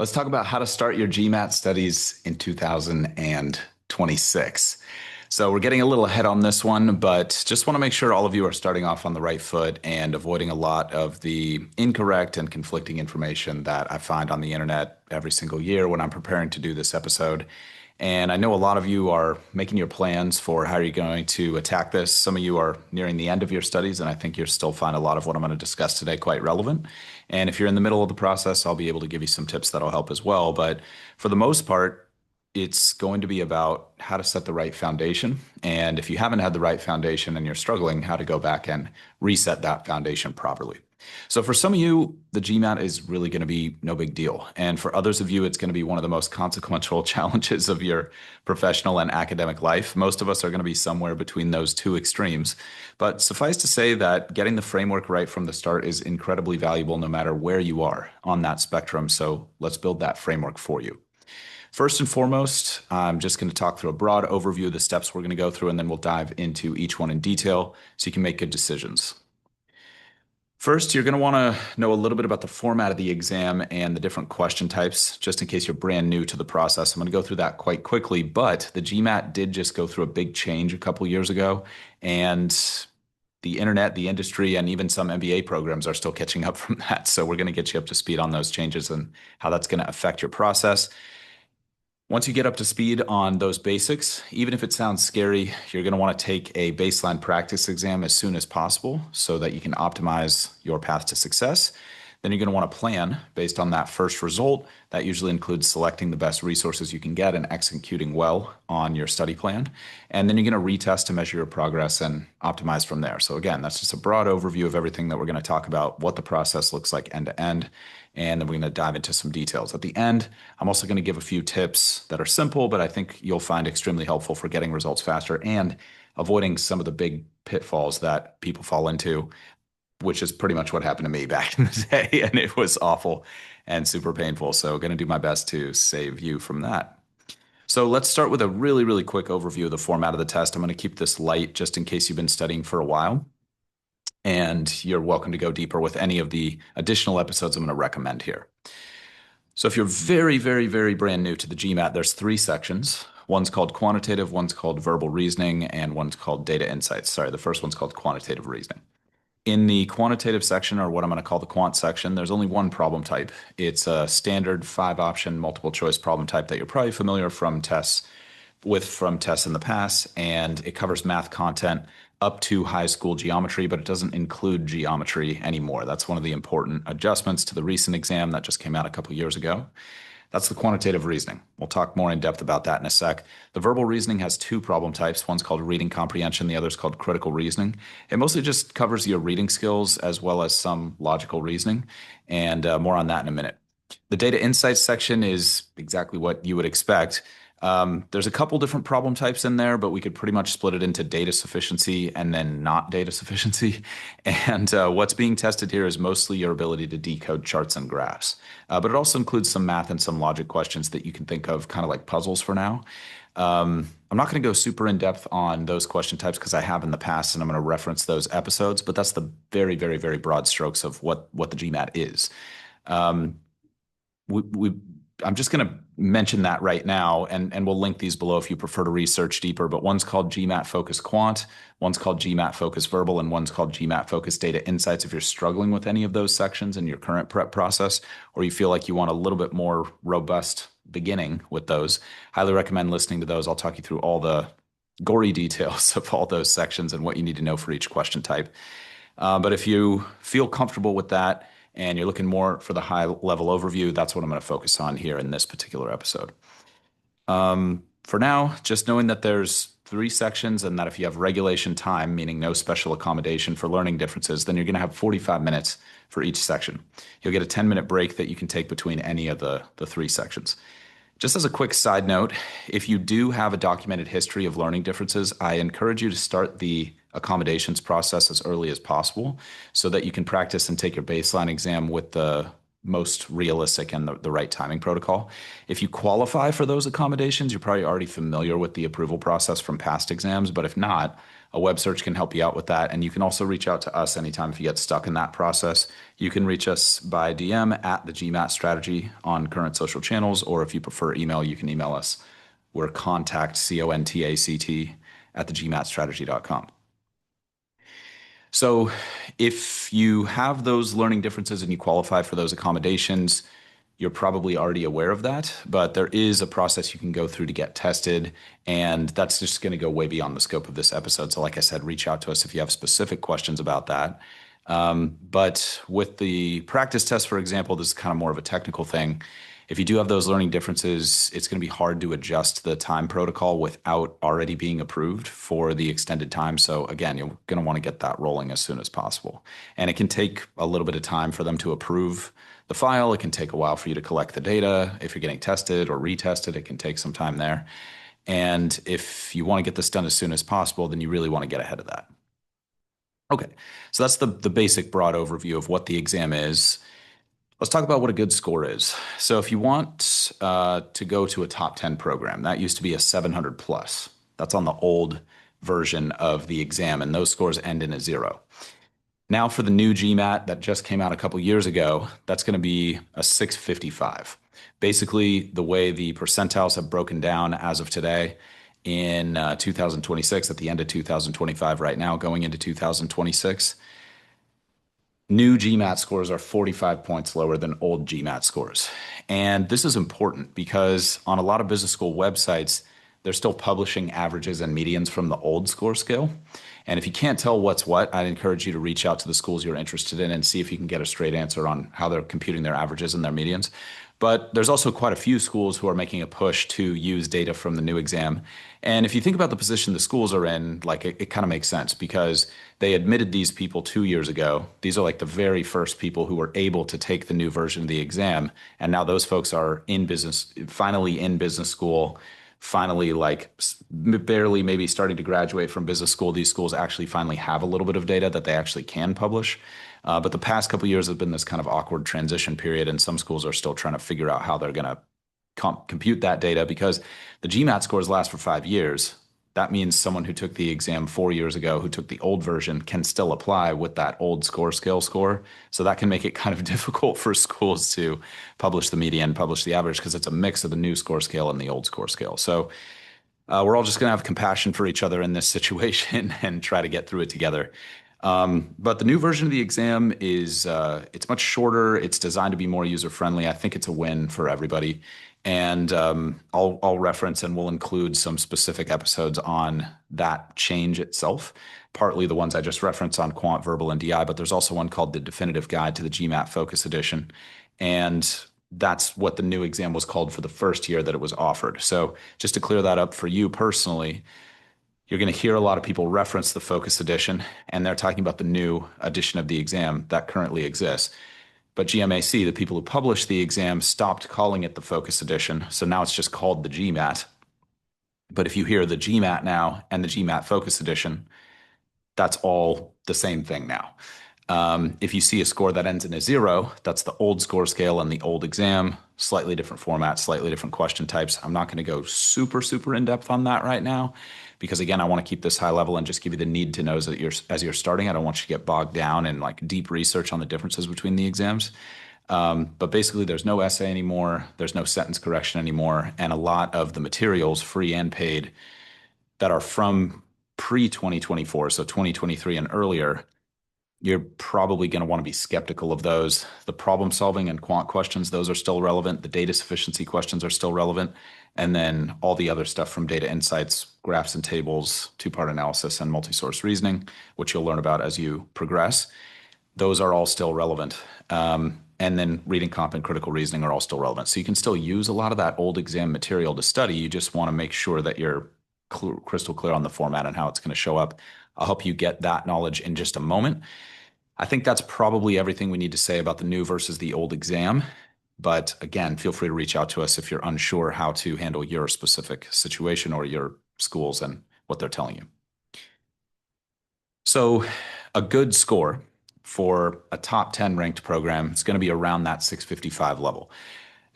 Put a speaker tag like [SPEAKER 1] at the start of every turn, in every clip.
[SPEAKER 1] Let's talk about how to start your GMAT studies in 2026. So we're getting a little ahead on this one, but just want to make sure all of you are starting off on the right foot and avoiding a lot of the incorrect and conflicting information that I find on the internet every single year when I'm preparing to do this episode. And I know a lot of you are making your plans for how you're going to attack this. Some of you are nearing the end of your studies, and I think you'll still find a lot of what I'm going to discuss today quite relevant. And if you're in the middle of the process, I'll be able to give you some tips that'll help as well. But for the most part, it's going to be about how to set the right foundation. And if you haven't had the right foundation and you're struggling, how to go back and reset that foundation properly. So for some of you, the GMAT is really going to be no big deal. And for others of you, it's going to be one of the most consequential challenges of your professional and academic life. Most of us are going to be somewhere between those two extremes. But suffice to say that getting the framework right from the start is incredibly valuable no matter where you are on that spectrum. So let's build that framework for you. First and foremost, I'm just going to talk through a broad overview of the steps we're going to go through, and then we'll dive into each one in detail so you can make good decisions. First, you're going to want to know a little bit about the format of the exam and the different question types, just in case you're brand new to the process. I'm going to go through that quite quickly, but the GMAT did just go through a big change a couple years ago, and the internet, the industry, and even some MBA programs are still catching up from that. So we're going to get you up to speed on those changes and how that's going to affect your process. Once you get up to speed on those basics, even if it sounds scary, you're going to want to take a baseline practice exam as soon as possible so that you can optimize your path to success. Then you're going to want to plan based on that first result. That usually includes selecting the best resources you can get and executing well on your study plan. And then you're going to retest to measure your progress and optimize from there. So again, that's just a broad overview of everything that we're going to talk about, what the process looks like end to end. And then we're going to dive into some details. At the end, I'm also going to give a few tips that are simple, but I think you'll find extremely helpful for getting results faster and avoiding some of the big pitfalls that people fall into, which is pretty much what happened to me back in the day. And it was awful and super painful. So going to do my best to save you from that. So let's start with a really, really quick overview of the format of the test. I'm going to keep this light just in case you've been studying for a while. And you're welcome to go deeper with any of the additional episodes I'm going to recommend here. So if you're very, very, very brand new to the GMAT, there's 3 sections. One's called quantitative, one's called verbal reasoning, and one's called data insights. Sorry, the first one's called quantitative reasoning. In the quantitative section, or what I'm going to call the quant section, there's only one problem type. It's a standard 5-option multiple choice problem type that you're probably familiar from tests in the past, and it covers math content up to high school geometry, but it doesn't include geometry anymore. That's one of the important adjustments to the recent exam that just came out a couple years ago. That's the quantitative reasoning. We'll talk more in depth about that in a sec. The verbal reasoning has 2 problem types. One's called reading comprehension, the other's called critical reasoning. It mostly just covers your reading skills as well as some logical reasoning, and more on that in a minute. The data insights section is exactly what you would expect. There's a couple different problem types in there, but we could pretty much split it into data sufficiency and then not data sufficiency. And what's being tested here is mostly your ability to decode charts and graphs. But it also includes some math and some logic questions that you can think of kind of like puzzles for now. I'm not going to go super in depth on those question types because I have in the past, and I'm going to reference those episodes, but that's the very, very, very broad strokes of what the GMAT is. I'm just going to mention that right now, and we'll link these below if you prefer to research deeper, but one's called GMAT Focus Quant, one's called GMAT Focus Verbal, and one's called GMAT Focus Data Insights. If you're struggling with any of those sections in your current prep process, or you feel like you want a little bit more robust beginning with those, highly recommend listening to those. I'll talk you through all the gory details of all those sections and what you need to know for each question type. But if you feel comfortable with that, and you're looking more for the high level overview, that's what I'm going to focus on here in this particular episode. For now, just knowing that there's 3 sections and that if you have regulation time, meaning no special accommodation for learning differences, then you're going to have 45 minutes for each section. You'll get a 10-minute break that you can take between any of the 3 sections. Just as a quick side note, if you do have a documented history of learning differences, I encourage you to start the accommodations process as early as possible so that you can practice and take your baseline exam with the most realistic and the right timing protocol. If you qualify for those accommodations, you're probably already familiar with the approval process from past exams. But if not, a web search can help you out with that. And you can also reach out to us anytime if you get stuck in that process. You can reach us by DM at the GMAT strategy on current social channels, or if you prefer email, you can email us. We're contact, CONTACT, at the GMATstrategy.com. So if you have those learning differences and you qualify for those accommodations, you're probably already aware of that, but there is a process you can go through to get tested, and that's just going to go way beyond the scope of this episode. So like I said, reach out to us if you have specific questions about that. But with the practice test, for example, this is kind of more of a technical thing. If you do have those learning differences, it's going to be hard to adjust the time protocol without already being approved for the extended time. So again, you're going to want to get that rolling as soon as possible. And it can take a little bit of time for them to approve the file. It can take a while for you to collect the data. If you're getting tested or retested, it can take some time there. And if you want to get this done as soon as possible, then you really want to get ahead of that. Okay, so that's the basic broad overview of what the exam is. Let's talk about what a good score is. So if you want to go to a top 10 program, that used to be a 700 plus. That's on the old version of the exam, and those scores end in a 0. Now for the new GMAT that just came out a couple years ago, that's going to be a 655. Basically, the way the percentiles have broken down as of today in 2026, at the end of 2025 right now, going into 2026, new GMAT scores are 45 points lower than old GMAT scores. And this is important because on a lot of business school websites, they're still publishing averages and medians from the old score scale. And if you can't tell what's what, I'd encourage you to reach out to the schools you're interested in and see if you can get a straight answer on how they're computing their averages and their medians. But there's also quite a few schools who are making a push to use data from the new exam. And if you think about the position the schools are in, like it kind of makes sense because they admitted these people 2 years ago. These are like the very first people who were able to take the new version of the exam. And now those folks are in business, finally in business school, finally like barely maybe starting to graduate from business school. These schools actually finally have a little bit of data that they actually can publish. But the past couple of years have been this kind of awkward transition period, and some schools are still trying to figure out how they're going to compute that data because the GMAT scores last for 5 years. That means someone who took the exam 4 years ago, who took the old version, can still apply with that old score scale score. So that can make it kind of difficult for schools to publish the median, publish the average, because it's a mix of the new score scale and the old score scale. So we're all just going to have compassion for each other in this situation and try to get through it together. But the new version of the exam is it's much shorter. It's designed to be more user friendly. I think it's a win for everybody. And I'll reference and we'll include some specific episodes on that change itself. Partly the ones I just referenced on Quant, Verbal, and DI, but there's also one called the Definitive Guide to the GMAT Focus Edition. And that's what the new exam was called for the first year that it was offered. So just to clear that up for you personally, you're going to hear a lot of people reference the Focus Edition, and they're talking about the new edition of the exam that currently exists. But GMAC, the people who published the exam, stopped calling it the Focus Edition. So now it's just called the GMAT. But if you hear the GMAT now and the GMAT Focus Edition, that's all the same thing now. If you see a score that ends in a 0, that's the old score scale and the old exam, slightly different format, slightly different question types. I'm not going to go super in depth on that right now because again, I want to keep this high level and just give you the need to knows that as you're starting. I don't want you to get bogged down in like deep research on the differences between the exams. But basically there's no essay anymore. There's no sentence correction anymore. And a lot of the materials, free and paid, that are from pre-2024, so 2023 and earlier, you're probably going to want to be skeptical of those. The problem solving and quant questions, those are still relevant. The data sufficiency questions are still relevant. And then all the other stuff from data insights, graphs and tables, two-part analysis, and multi-source reasoning, which you'll learn about as you progress. Those are all still relevant. And then reading comp and critical reasoning are all still relevant. So you can still use a lot of that old exam material to study. You just want to make sure that you're crystal clear on the format and how it's going to show up. I'll help you get that knowledge in just a moment. I think that's probably everything we need to say about the new versus the old exam. But again, feel free to reach out to us if you're unsure how to handle your specific situation or your schools and what they're telling you. So a good score for a top 10 ranked program, it's going to be around that 655 level.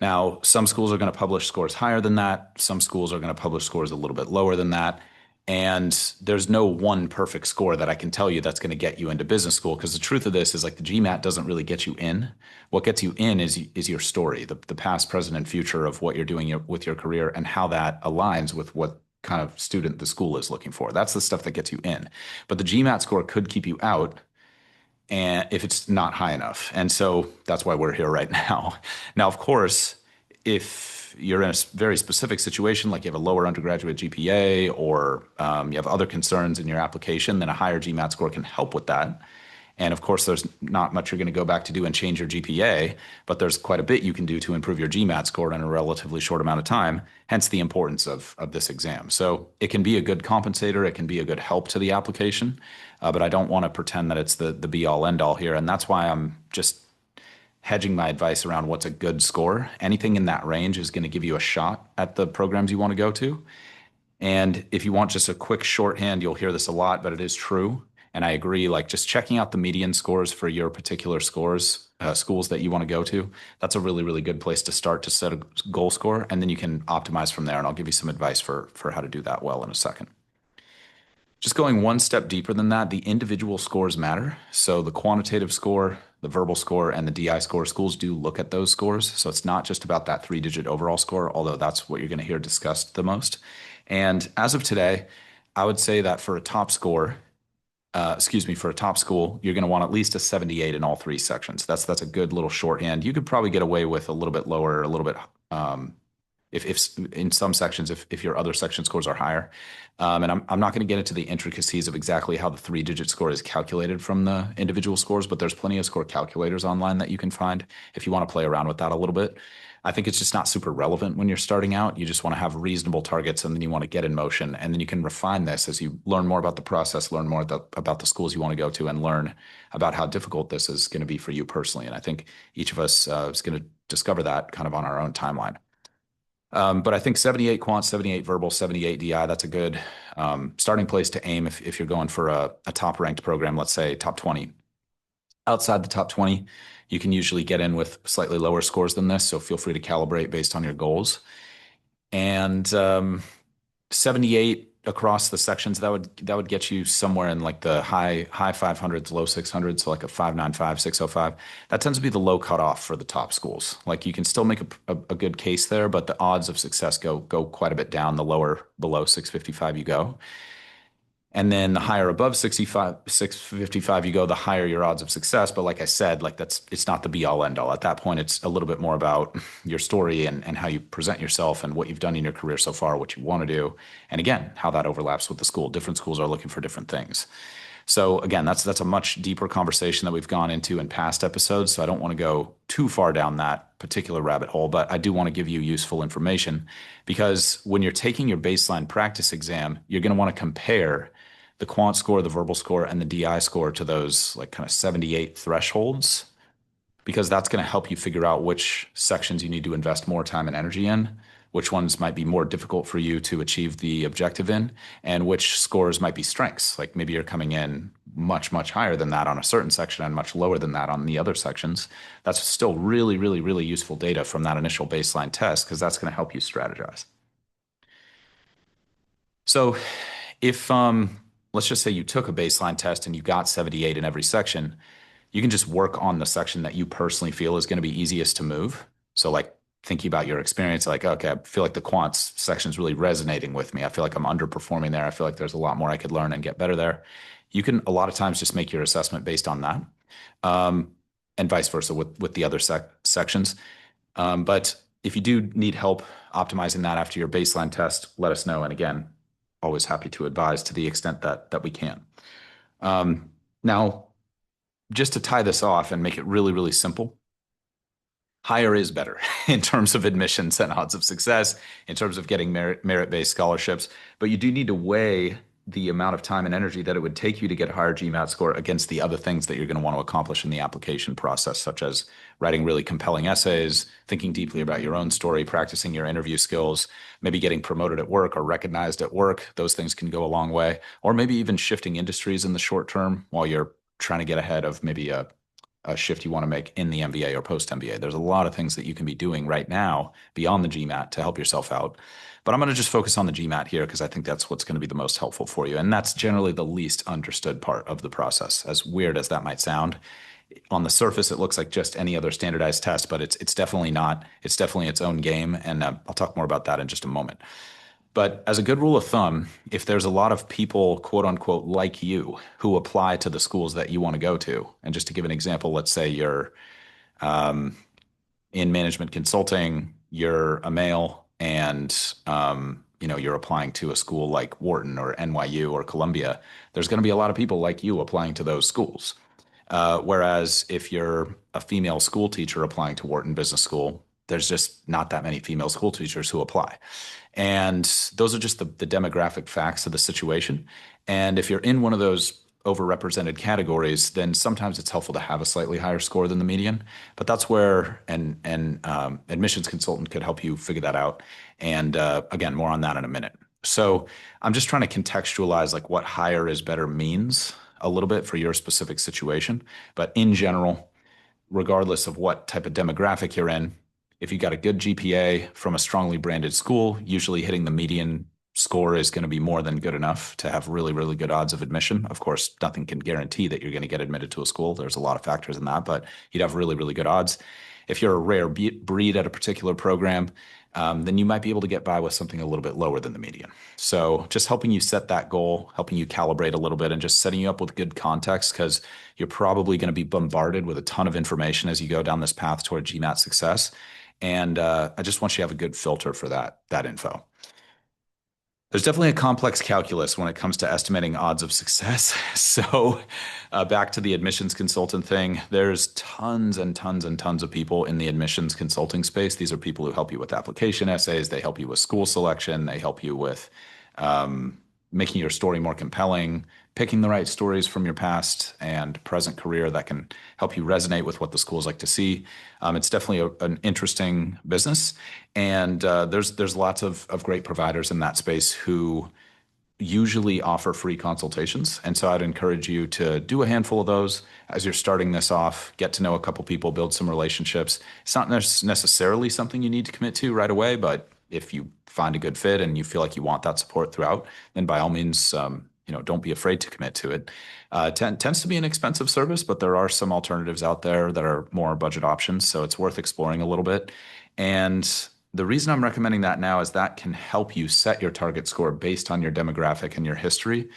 [SPEAKER 1] Now, some schools are going to publish scores higher than that. Some schools are going to publish scores a little bit lower than that. And there's no one perfect score that I can tell you that's going to get you into business school, because the truth of this is like the GMAT doesn't really get you in. What gets you in is your story, the past, present, and future of what you're doing with your career and how that aligns with what kind of student the school is looking for. That's the stuff that gets you in. But the GMAT score could keep you out and if it's not high enough. And so that's why we're here right now. Now, of course, if you're in a very specific situation, like you have a lower undergraduate GPA or you have other concerns in your application, then a higher GMAT score can help with that. And of course, there's not much you're going to go back to do and change your GPA, but there's quite a bit you can do to improve your GMAT score in a relatively short amount of time, hence the importance of this exam. So it can be a good compensator, it can be a good help to the application, but I don't want to pretend that it's the be all end all here. And that's why I'm just hedging my advice around what's a good score. Anything in that range is going to give you a shot at the programs you want to go to. And if you want just a quick shorthand, you'll hear this a lot, but it is true. And I agree, like just checking out the median scores for your particular schools that you want to go to, that's a really, really good place to start to set a goal score. And then you can optimize from there. And I'll give you some advice for how to do that well in a second. Just going one step deeper than that, the individual scores matter. So the quantitative score, the verbal score, and the DI score, schools do look at those scores. So it's not just about that 3-digit overall score, although that's what you're going to hear discussed the most. And as of today, I would say that for a top score, for a top school, you're going to want at least a 78 in all three sections. That's a good little shorthand. You could probably get away with a little bit lower, a little bit if in some sections, if your other section scores are higher. And I'm not going to get into the intricacies of exactly how the 3-digit score is calculated from the individual scores, but there's plenty of score calculators online that you can find if you want to play around with that a little bit. I think it's just not super relevant when you're starting out. You just want to have reasonable targets and then you want to get in motion. And then you can refine this as you learn more about the process, learn more about the schools you want to go to, and learn about how difficult this is going to be for you personally. And I think each of us is going to discover that kind of on our own timeline. But I think 78 quant, 78 verbal, 78 DI, that's a good starting place to aim if you're going for a top ranked program, let's say top 20. Outside the top 20, you can usually get in with slightly lower scores than this, so feel free to calibrate based on your goals. And 78 across the sections, that would get you somewhere in like the high 500s, low 600s, so like a 595, 605. That tends to be the low cutoff for the top schools. Like you can still make a good case there, but the odds of success go quite a bit down the lower below 655 you go. And then the higher above 655 you go, the higher your odds of success. But like I said, like it's not the be all end all. At that point, it's a little bit more about your story and how you present yourself and what you've done in your career so far, what you want to do. And again, how that overlaps with the school. Different schools are looking for different things. So again, that's a much deeper conversation that we've gone into in past episodes. So I don't want to go too far down that particular rabbit hole, but I do want to give you useful information, because when you're taking your baseline practice exam, you're going to want to compare the quant score, the verbal score, and the DI score to those like kind of 78 thresholds, because that's going to help you figure out which sections you need to invest more time and energy in, which ones might be more difficult for you to achieve the objective in, and which scores might be strengths. Like maybe you're coming in much, much higher than that on a certain section and much lower than that on the other sections. That's still really, really, really useful data from that initial baseline test, because that's going to help you strategize. So if let's just say you took a baseline test and you got 78 in every section, you can just work on the section that you personally feel is going to be easiest to move. So like thinking about your experience, like, okay, I feel like the quants section is really resonating with me. I feel like I'm underperforming there. I feel like there's a lot more I could learn and get better there. You can a lot of times just make your assessment based on that, and vice versa with the other sections. But if you do need help optimizing that after your baseline test, let us know. And again, always happy to advise to the extent that we can. Now, just to tie this off and make it really, really simple, higher is better in terms of admissions and odds of success, in terms of getting merit-based scholarships. But you do need to weigh the amount of time and energy that it would take you to get a higher GMAT score against the other things that you're going to want to accomplish in the application process, such as writing really compelling essays, thinking deeply about your own story, practicing your interview skills, maybe getting promoted at work or recognized at work. Those things can go a long way. Or maybe even shifting industries in the short term while you're trying to get ahead of maybe a shift you want to make in the MBA or post MBA. There's a lot of things that you can be doing right now beyond the GMAT to help yourself out. But I'm going to just focus on the GMAT here because I think that's what's going to be the most helpful for you. And that's generally the least understood part of the process, as weird as that might sound. On the surface, it looks like just any other standardized test, but it's definitely not. It's definitely its own game. And I'll talk more about that in just a moment. But as a good rule of thumb, if there's a lot of people, quote unquote, like you who apply to the schools that you want to go to, and just to give an example, let's say you're in management consulting, you're a male, and you're applying to a school like Wharton or NYU or Columbia, there's going to be a lot of people like you applying to those schools. Whereas if you're a female school teacher applying to Wharton Business School, there's just not that many female school teachers who apply. And those are just the demographic facts of the situation. And if you're in one of those overrepresented categories, then sometimes it's helpful to have a slightly higher score than the median. But that's where an admissions consultant could help you figure that out. And again, more on that in a minute. So I'm just trying to contextualize like what higher is better means a little bit for your specific situation. But in general, regardless of what type of demographic you're in, if you got a good GPA from a strongly branded school, usually hitting the median score is going to be more than good enough to have really, really good odds of admission. Of course, nothing can guarantee that you're going to get admitted to a school. There's a lot of factors in that, but you'd have really, really good odds. If you're a rare breed at a particular program, then you might be able to get by with something a little bit lower than the median. So just helping you set that goal, helping you calibrate a little bit, and just setting you up with good context because you're probably going to be bombarded with a ton of information as you go down this path toward GMAT success. And I just want you to have a good filter for that info. There's definitely a complex calculus when it comes to estimating odds of success. So, back to the admissions consultant thing, there's tons and tons and tons of people in the admissions consulting space. These are people who help you with application essays, they help you with school selection, they help you with making your story more compelling, picking the right stories from your past and present career that can help you resonate with what the schools like to see. It's definitely an interesting business, and there's lots of great providers in that space who usually offer free consultations. And so I'd encourage you to do a handful of those as you're starting this off, get to know a couple people, build some relationships. It's not necessarily something you need to commit to right away, but if you find a good fit and you feel like you want that support throughout, then by all means, don't be afraid to commit to it. Tends to be an expensive service, but there are some alternatives out there that are more budget options, so it's worth exploring a little bit. And the reason I'm recommending that now is that can help you set your target score based on your demographic and your history.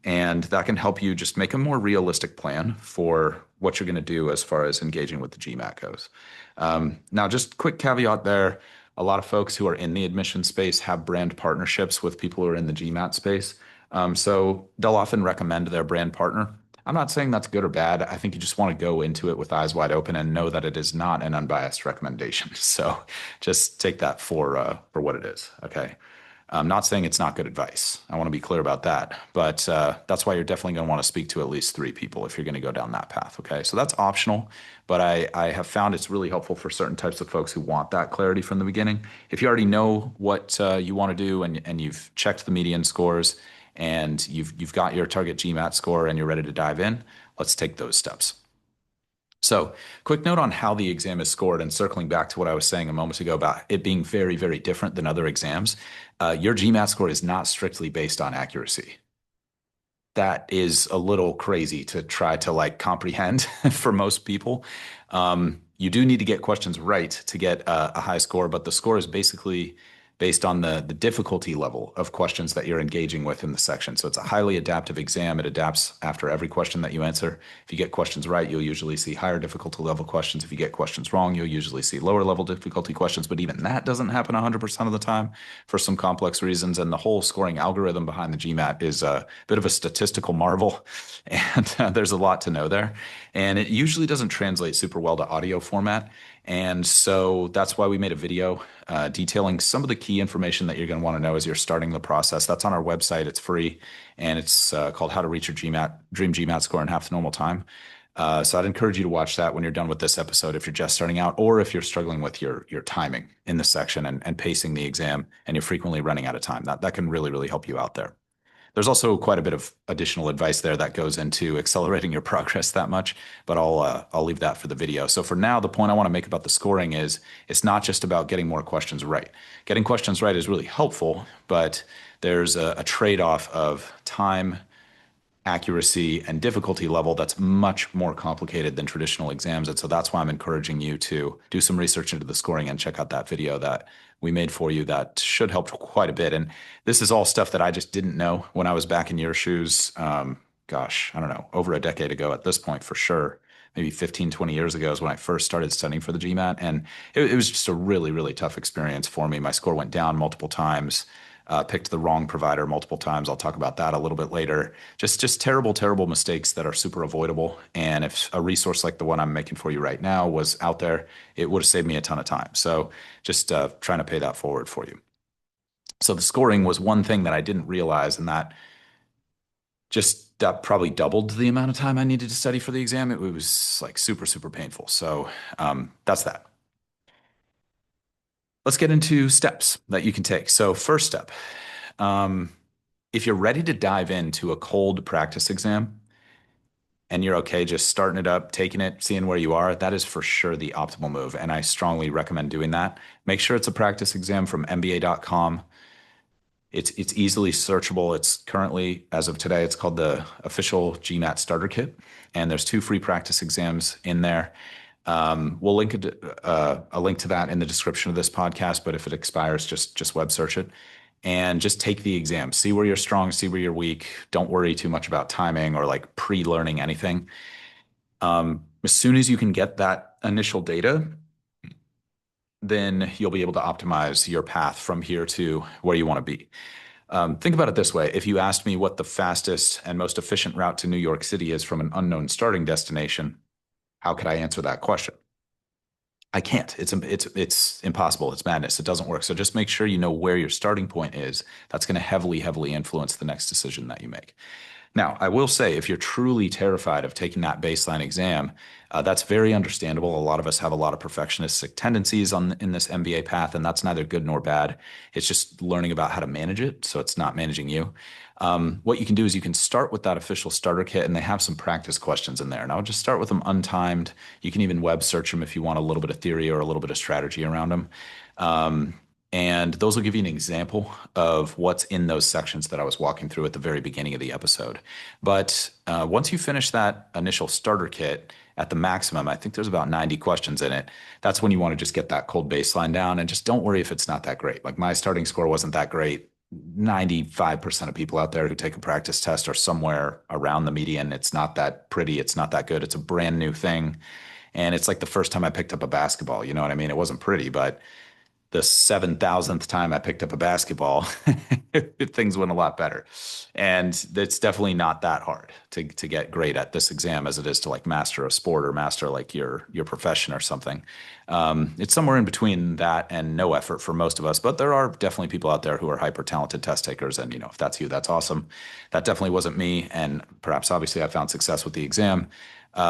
[SPEAKER 1] And that can help you just make a more realistic plan for what you're going to do as far as engaging with the GMAT goes. Now, just quick caveat there. A lot of folks who are in the admission space have brand partnerships with people who are in the GMAT space. So they'll often recommend their brand partner. I'm not saying that's good or bad. I think you just want to go into it with eyes wide open and know that it is not an unbiased recommendation. So just take that for what it is. Okay. I'm not saying it's not good advice. I want to be clear about that. But that's why you're definitely going to want to speak to at least 3 people if you're going to go down that path. Okay. So that's optional. But I have found it's really helpful for certain types of folks who want that clarity from the beginning. If you already know what you want to do and you've checked the median scores, and you've got your target GMAT score and you're ready to dive in, let's take those steps. So, quick note on how the exam is scored, and circling back to what I was saying a moment ago about it being very, very different than other exams. Your GMAT score is not strictly based on accuracy. That is a little crazy to try to like comprehend for most people. You do need to get questions right to get a high score, but the score is basically based on the difficulty level of questions that you're engaging with in the section. So it's a highly adaptive exam. It adapts after every question that you answer. If you get questions right, you'll usually see higher difficulty level questions. If you get questions wrong, you'll usually see lower level difficulty questions. But even that doesn't happen 100% of the time for some complex reasons. And the whole scoring algorithm behind the GMAT is a bit of a statistical marvel. And there's a lot to know there. And it usually doesn't translate super well to audio format. And so that's why we made a video detailing some of the key information that you're going to want to know as you're starting the process. That's on our website. It's free, and it's called How to Reach Your Dream GMAT Score in Half the Normal Time. So I'd encourage you to watch that when you're done with this episode if you're just starting out, or if you're struggling with your timing in the section and pacing the exam and you're frequently running out of time. That can really, really help you out there. There's also quite a bit of additional advice there that goes into accelerating your progress that much, but I'll leave that for the video. So for now, the point I want to make about the scoring is it's not just about getting more questions right. Getting questions right is really helpful, but there's a trade-off of time, accuracy, and difficulty level that's much more complicated than traditional exams. And so that's why I'm encouraging you to do some research into the scoring and check out that video that we made for you that should help quite a bit. And this is all stuff that I just didn't know when I was back in your shoes. Gosh, I don't know, over a decade ago at this point for sure. Maybe 15, 20 years ago is when I first started studying for the GMAT. And it was just a really, really tough experience for me. My score went down multiple times. Picked the wrong provider multiple times. I'll talk about that a little bit later. Just terrible, terrible mistakes that are super avoidable. And if a resource like the one I'm making for you right now was out there, it would have saved me a ton of time. So just trying to pay that forward for you. So the scoring was one thing that I didn't realize, and that probably doubled the amount of time I needed to study for the exam. It was like super, super painful. So that's that. Let's get into steps that you can take. So first step, if you're ready to dive into a cold practice exam and you're okay just starting it up, taking it, seeing where you are, that is for sure the optimal move. And I strongly recommend doing that. Make sure it's a practice exam from MBA.com. It's easily searchable. It's currently, as of today, it's called the official GMAT starter kit. And there's 2 free practice exams in there. We'll link a link to that in the description of this podcast, but if it expires, just web search it and just take the exam. See where you're strong, see where you're weak. Don't worry too much about timing or like pre-learning anything. As soon as you can get that initial data, then you'll be able to optimize your path from here to where you want to be. Think about it this way. If you asked me what the fastest and most efficient route to New York City is from an unknown starting destination, how could I answer that question? I can't. It's impossible. It's madness. It doesn't work. So just make sure you know where your starting point is. That's going to heavily, heavily influence the next decision that you make. Now, I will say, if you're truly terrified of taking that baseline exam, that's very understandable. A lot of us have a lot of perfectionistic tendencies in this MBA path, and that's neither good nor bad. It's just learning about how to manage it, so it's not managing you. What you can do is you can start with that official starter kit, and they have some practice questions in there. And I would just start with them untimed. You can even web search them if you want a little bit of theory or a little bit of strategy around them. And those will give you an example of what's in those sections that I was walking through at the very beginning of the episode. But once you finish that initial starter kit at the maximum, I think there's about 90 questions in it. That's when you want to just get that cold baseline down and just don't worry if it's not that great. Like my starting score wasn't that great. 95% of people out there who take a practice test are somewhere around the median. It's not that pretty. It's not that good. It's a brand new thing. And it's like the first time I picked up a basketball. You know what I mean? It wasn't pretty, but the 7,000th time I picked up a basketball, things went a lot better. And it's definitely not that hard to get great at this exam as it is to like master a sport or master like your profession or something. It's somewhere in between that and no effort for most of us, but there are definitely people out there who are hyper talented test takers. And, if that's you, that's awesome. That definitely wasn't me. And perhaps obviously I found success with the exam.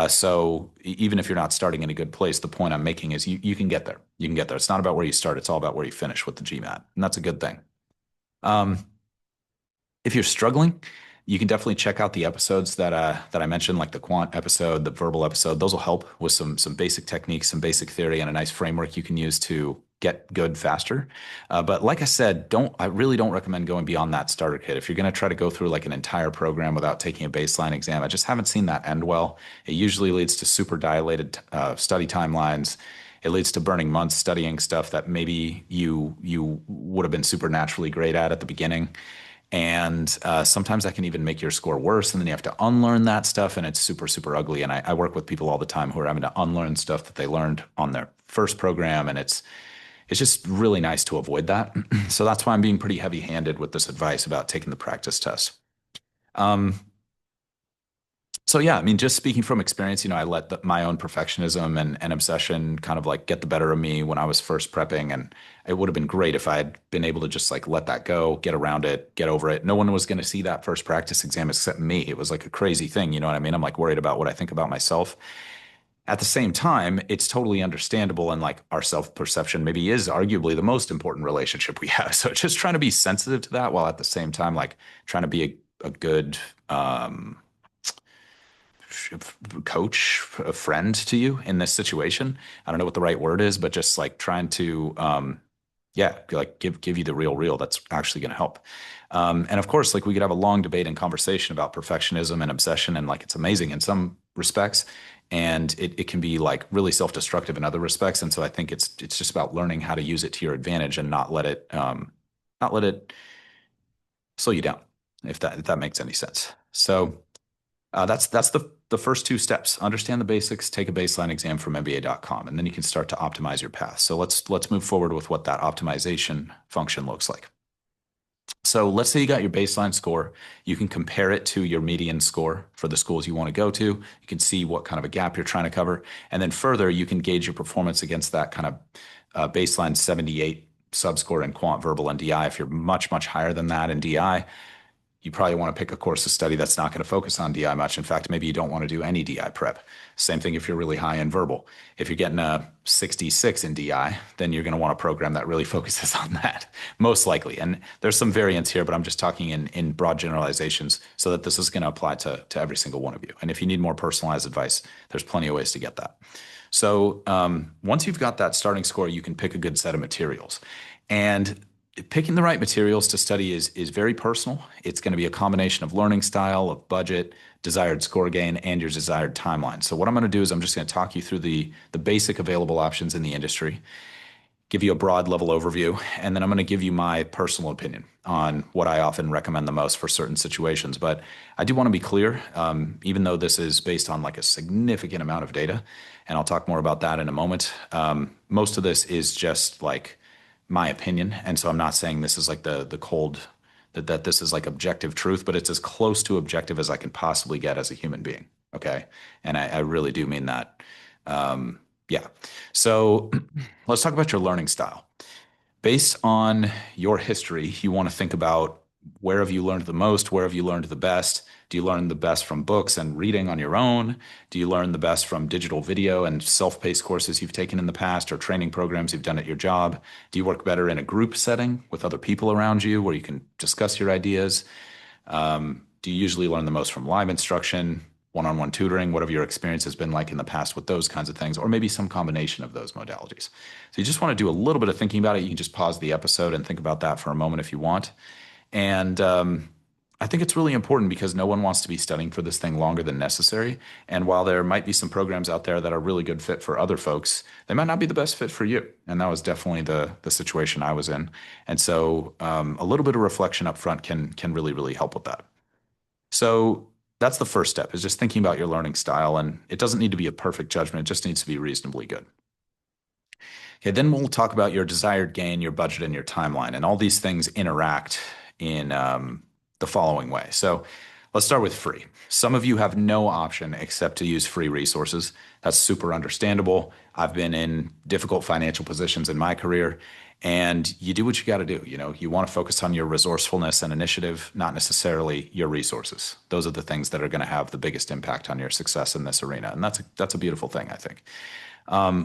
[SPEAKER 1] So even if you're not starting in a good place, the point I'm making is you can get there. You can get there. It's not about where you start. It's all about where you finish with the GMAT. And that's a good thing. If you're struggling, you can definitely check out the episodes that I mentioned, like the quant episode, the verbal episode. Those will help with some basic techniques, some basic theory, and a nice framework you can use to get good faster. But like I said, I really don't recommend going beyond that starter kit. If you're going to try to go through like an entire program without taking a baseline exam, I just haven't seen that end well. It usually leads to super dilated study timelines. It leads to burning months studying stuff that maybe you would have been supernaturally great at the beginning. And sometimes that can even make your score worse. And then you have to unlearn that stuff. And it's super, super ugly. And I work with people all the time who are having to unlearn stuff that they learned on their first program. And it's just really nice to avoid that. So that's why I'm being pretty heavy handed with this advice about taking the practice test. So yeah, I mean, just speaking from experience, I let my own perfectionism and obsession kind of like get the better of me when I was first prepping. And it would have been great if I had been able to just like let that go, get around it, get over it. No one was going to see that first practice exam except me. It was like a crazy thing. You know what I mean? I'm like worried about what I think about myself. At the same time, it's totally understandable, and like our self-perception maybe is arguably the most important relationship we have. So just trying to be sensitive to that while at the same time like trying to be a good um, coach, a friend to you in this situation. I don't know what the right word is, but just like trying to, yeah, like give you the real that's actually going to help. And of course, like we could have a long debate and conversation about perfectionism and obsession, and like it's amazing in some respects, and it can be like really self-destructive in other respects. And so I think it's just about learning how to use it to your advantage and not let it slow you down, if that makes any sense. So. That's the first two steps. Understand the basics, take a baseline exam from MBA.com, and then you can start to optimize your path. So let's move forward with what that optimization function looks like. So let's say you got your baseline score. You can compare it to your median score for the schools you want to go to. You can see what kind of a gap you're trying to cover. And then further, you can gauge your performance against that kind of baseline 78 subscore in quant, verbal, and DI. If you're much higher than that in DI, you probably want to pick a course of study that's not going to focus on DI much. In fact, maybe you don't want to do any DI prep. Same thing if you're really high in verbal. If you're getting a 66 in DI, then you're going to want a program that really focuses on that, most likely. And there's some variance here, but I'm just talking in broad generalizations so that this is going to apply to every single one of you. And if you need more personalized advice, there's plenty of ways to get that. So once you've got that starting score, you can pick a good set of materials. And picking the right materials to study is very personal. It's going to be a combination of learning style, of budget, desired score gain, and your desired timeline. So what I'm going to do is I'm just going to talk you through the basic available options in the industry, give you a broad level overview, and then I'm going to give you my personal opinion on what I often recommend the most for certain situations. But I do want to be clear, even though this is based on like a significant amount of data, and I'll talk more about that in a moment. Most of this is just like my opinion, and so I'm not saying this is like the cold that this is like objective truth, but it's as close to objective as I can possibly get as a human being. Okay, and I really do mean that. Yeah. So let's talk about your learning style. Based on your history, you want to think about where have you learned the most? Where have you learned the best? Do you learn the best from books and reading on your own? Do you learn the best from digital video and self-paced courses you've taken in the past or training programs you've done at your job? Do you work better in a group setting with other people around you where you can discuss your ideas? Do you usually learn the most from live instruction, one-on-one tutoring, whatever your experience has been like in the past with those kinds of things, or maybe some combination of those modalities? So you just want to do a little bit of thinking about it. You can just pause the episode and think about that for a moment if you want. And I think it's really important because no one wants to be studying for this thing longer than necessary. And while there might be some programs out there that are really good fit for other folks, they might not be the best fit for you. And that was definitely the situation I was in. And so a little bit of reflection up front can really help with that. So that's the first step is just thinking about your learning style. And it doesn't need to be a perfect judgment. It just needs to be reasonably good. Okay, then we'll talk about your desired gain, your budget, and your timeline. And all these things interact in the following way. So let's start with free. Some of you have no option except to use free resources. That's super understandable. I've been in difficult financial positions in my career, and you do what you got to do. You know, you want to focus on your resourcefulness and initiative, not necessarily your resources. Those are the things that are going to have the biggest impact on your success in this arena. And that's a beautiful thing, I think.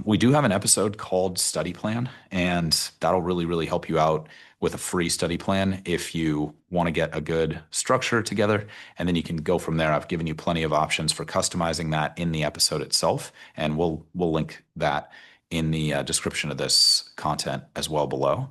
[SPEAKER 1] We do have an episode called Study Plan, and that'll really help you out with a free study plan if you want to get a good structure together. And then you can go from there. I've given you plenty of options for customizing that in the episode itself, and we'll link that in the description of this content as well below.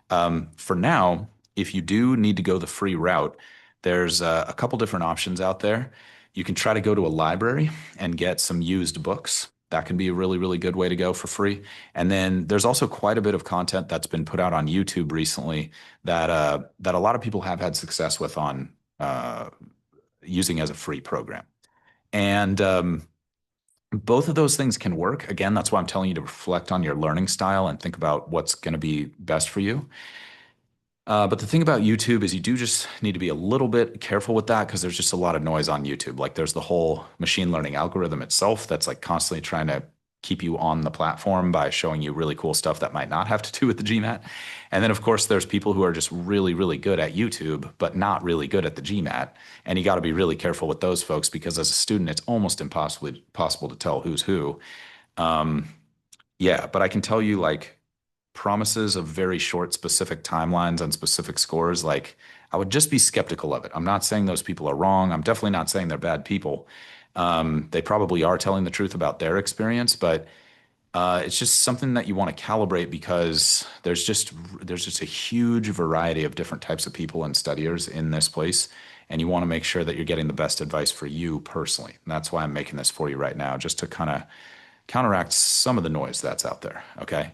[SPEAKER 1] For now, if you do need to go the free route, there's a couple different options out there. You can try to go to a library and get some used books. That can be a really good way to go for free. And then there's also quite a bit of content that's been put out on YouTube recently that a lot of people have had success with on using as a free program. And both of those things can work. Again, that's why I'm telling you to reflect on your learning style and think about what's going to be best for you. But the thing about YouTube is you do just need to be a little bit careful with that because there's just a lot of noise on YouTube. Like there's the whole machine learning algorithm itself that's like constantly trying to keep you on the platform by showing you really cool stuff that might not have to do with the GMAT. And then of course there's people who are just really good at YouTube, but not really good at the GMAT. And you got to be really careful with those folks because as a student, it's almost impossible to tell who's who. Yeah, but I can tell you like promises of very short specific timelines on specific scores, like I would just be skeptical of it. I'm not saying those people are wrong. I'm definitely not saying they're bad people. They probably are telling the truth about their experience, but it's just something that you want to calibrate because there's just a huge variety of different types of people and studiers in this place, and you want to make sure that you're getting the best advice for you personally. And that's why I'm making this for you right now, just to kind of counteract some of the noise that's out there. Okay.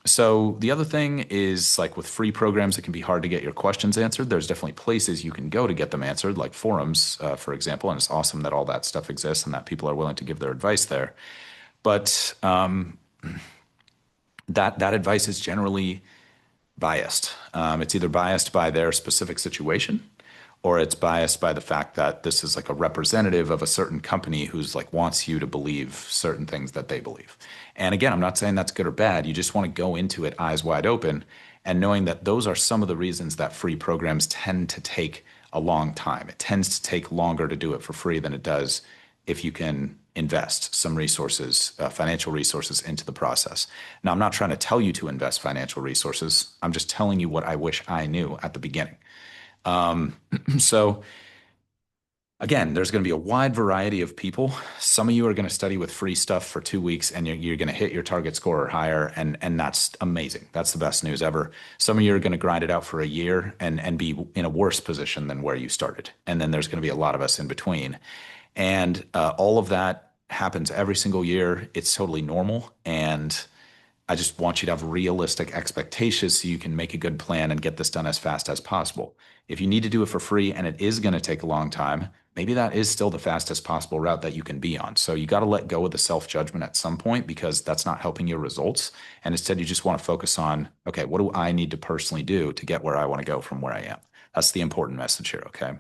[SPEAKER 1] So the other thing is like with free programs, it can be hard to get your questions answered. There's definitely places you can go to get them answered, like forums, for example. And it's awesome that all that stuff exists and that people are willing to give their advice there. But that advice is generally biased. It's either biased by their specific situation, or it's biased by the fact that this is like a representative of a certain company who's like wants you to believe certain things that they believe. And again, I'm not saying that's good or bad. You just want to go into it eyes wide open and knowing that those are some of the reasons that free programs tend to take a long time. It tends to take longer to do it for free than it does if you can invest some resources, financial resources into the process. Now, I'm not trying to tell you to invest financial resources. I'm just telling you what I wish I knew at the beginning. So again, there's going to be a wide variety of people. Some of you are going to study with free stuff for 2 weeks and you're going to hit your target score or higher. And that's amazing. That's the best news ever. Some of you are going to grind it out for a year and be in a worse position than where you started. And then there's going to be a lot of us in between. And all of that happens every single year. It's totally normal. And I just want you to have realistic expectations so you can make a good plan and get this done as fast as possible. If you need to do it for free and it is going to take a long time, maybe that is still the fastest possible route that you can be on. So you got to let go of the self-judgment at some point because that's not helping your results. And instead, you just want to focus on, okay, what do I need to personally do to get where I want to go from where I am? That's the important message here, okay?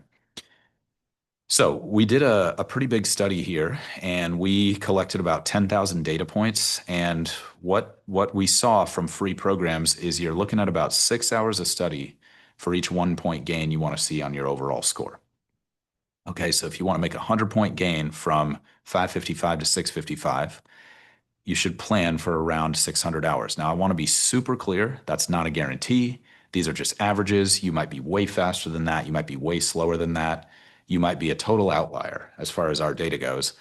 [SPEAKER 1] So we did a pretty big study here, and we collected about 10,000 data points. And what we saw from free programs is you're looking at about 6 hours of study for each 1 point gain you want to see on your overall score. Okay, so if you want to make a 100 point gain from 555 to 655, you should plan for around 600 hours. Now, I want to be super clear. That's not a guarantee. These are just averages. You might be way faster than that. You might be way slower than that. You might be a total outlier as far as our data goes.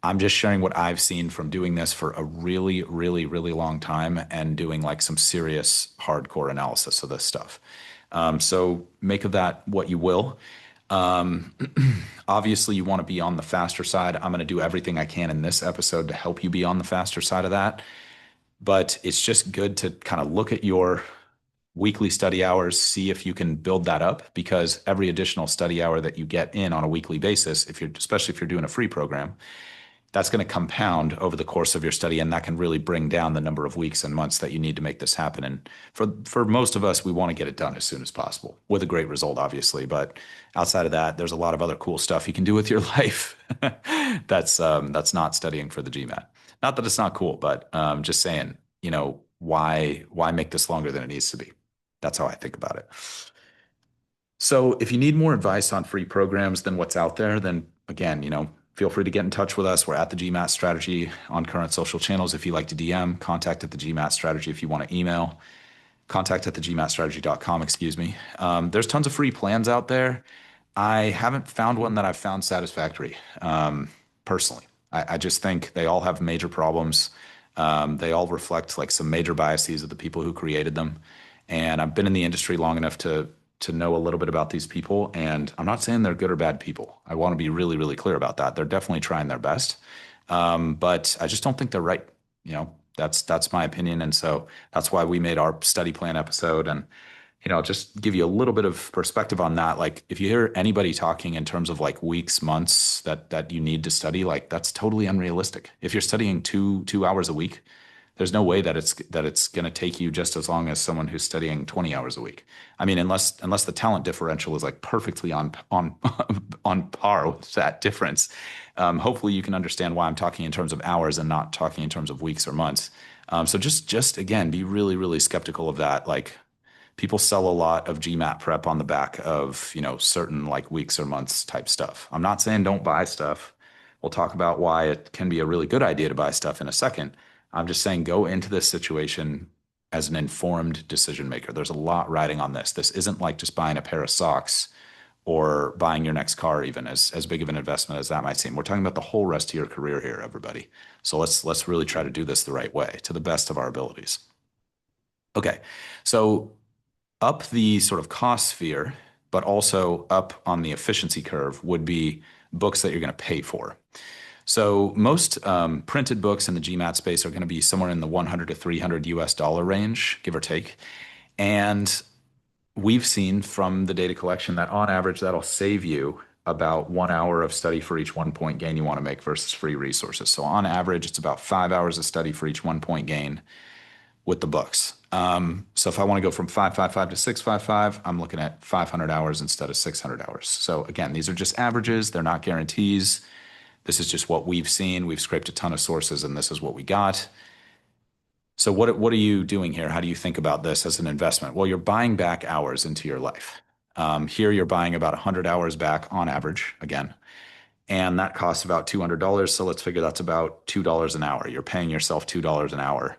[SPEAKER 1] I'm just sharing what I've seen from doing this for a really, really, really long time and doing like some serious hardcore analysis of this stuff. So make of that what you will. Um, Obviously, you want to be on the faster side. I'm going to do everything I can in this episode to help you be on the faster side of that. But it's just good to kind of look at your weekly study hours, see if you can build that up because every additional study hour that you get in on a weekly basis, if you're especially if you're doing a free program, that's going to compound over the course of your study, and that can really bring down the number of weeks and months that you need to make this happen. And for most of us, we want to get it done as soon as possible with a great result, obviously. But outside of that, there's a lot of other cool stuff you can do with your life. That's not studying for the GMAT. Not that it's not cool, but just saying, why make this longer than it needs to be? That's how I think about it. So if you need more advice on free programs than what's out there, then again, feel free to get in touch with us. We're at the GMAT Strategy on current social channels. If you like to DM, contact at the GMAT Strategy. If you want to email, contact at the gmatstrategy.com, excuse me. There's tons of free plans out there. I haven't found one that I've found satisfactory, personally. I just think they all have major problems. They all reflect like some major biases of the people who created them. And I've been in the industry long enough to know a little bit about these people. And I'm not saying they're good or bad people. I want to be really, really clear about that. They're definitely trying their best. But I just don't think they're right. That's my opinion. And so that's why we made our study plan episode. And just give you a little bit of perspective on that. Like if you hear anybody talking in terms of like weeks, months that you need to study, like that's totally unrealistic. If you're studying two hours a week, there's no way that it's going to take you just as long as someone who's studying 20 hours a week. I mean, unless the talent differential is like perfectly on on par with that difference. Hopefully you can understand why I'm talking in terms of hours and not talking in terms of weeks or months. So just again, be really, really skeptical of that. Like people sell a lot of GMAT prep on the back of, certain like weeks or months type stuff. I'm not saying don't buy stuff. We'll talk about why it can be a really good idea to buy stuff in a second. I'm just saying go into this situation as an informed decision maker. There's a lot riding on this. This isn't like just buying a pair of socks or buying your next car, even as big of an investment as that might seem. We're talking about the whole rest of your career here, everybody. So let's really try to do this the right way to the best of our abilities. Okay, so up the sort of cost sphere, but also up on the efficiency curve would be books that you're going to pay for. So most printed books in the GMAT space are going to be somewhere in the 100 to 300 US dollar range, give or take. And we've seen from the data collection that on average, that'll save you about 1 hour of study for each 1 point gain you want to make versus free resources. So on average, it's about 5 hours of study for each 1 point gain with the books. So if I want to go from 555 to 655, I'm looking at 500 hours instead of 600 hours. So again, these are just averages. They're not guarantees. This is just what we've seen. We've scraped a ton of sources and this is what we got. So what are you doing here? How do you think about this as an investment? Well, you're buying back hours into your life. Here you're buying about 100 hours back on average, again, and that costs about $200. So let's figure that's about $2 an hour. You're paying yourself $2 an hour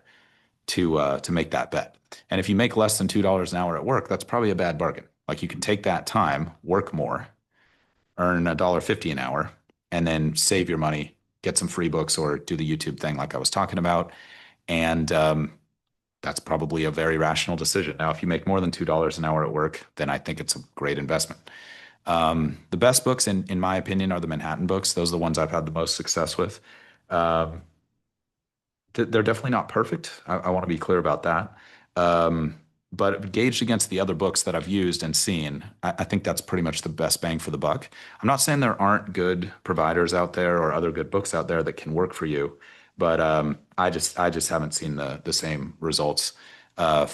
[SPEAKER 1] to make that bet. And if you make less than $2 an hour at work, that's probably a bad bargain. Like you can take that time, work more, earn $1.50 an hour, and then save your money, get some free books, or do the YouTube thing like I was talking about. And that's probably a very rational decision. Now, if you make more than $2 an hour at work, then I think it's a great investment. The best books, in my opinion, are the Manhattan books. Those are the ones I've had the most success with. Um, they're definitely not perfect. I want to be clear about that. Um, but gauged against the other books that I've used and seen, I think that's pretty much the best bang for the buck. I'm not saying there aren't good providers out there or other good books out there that can work for you, but I just haven't seen the same results, uh,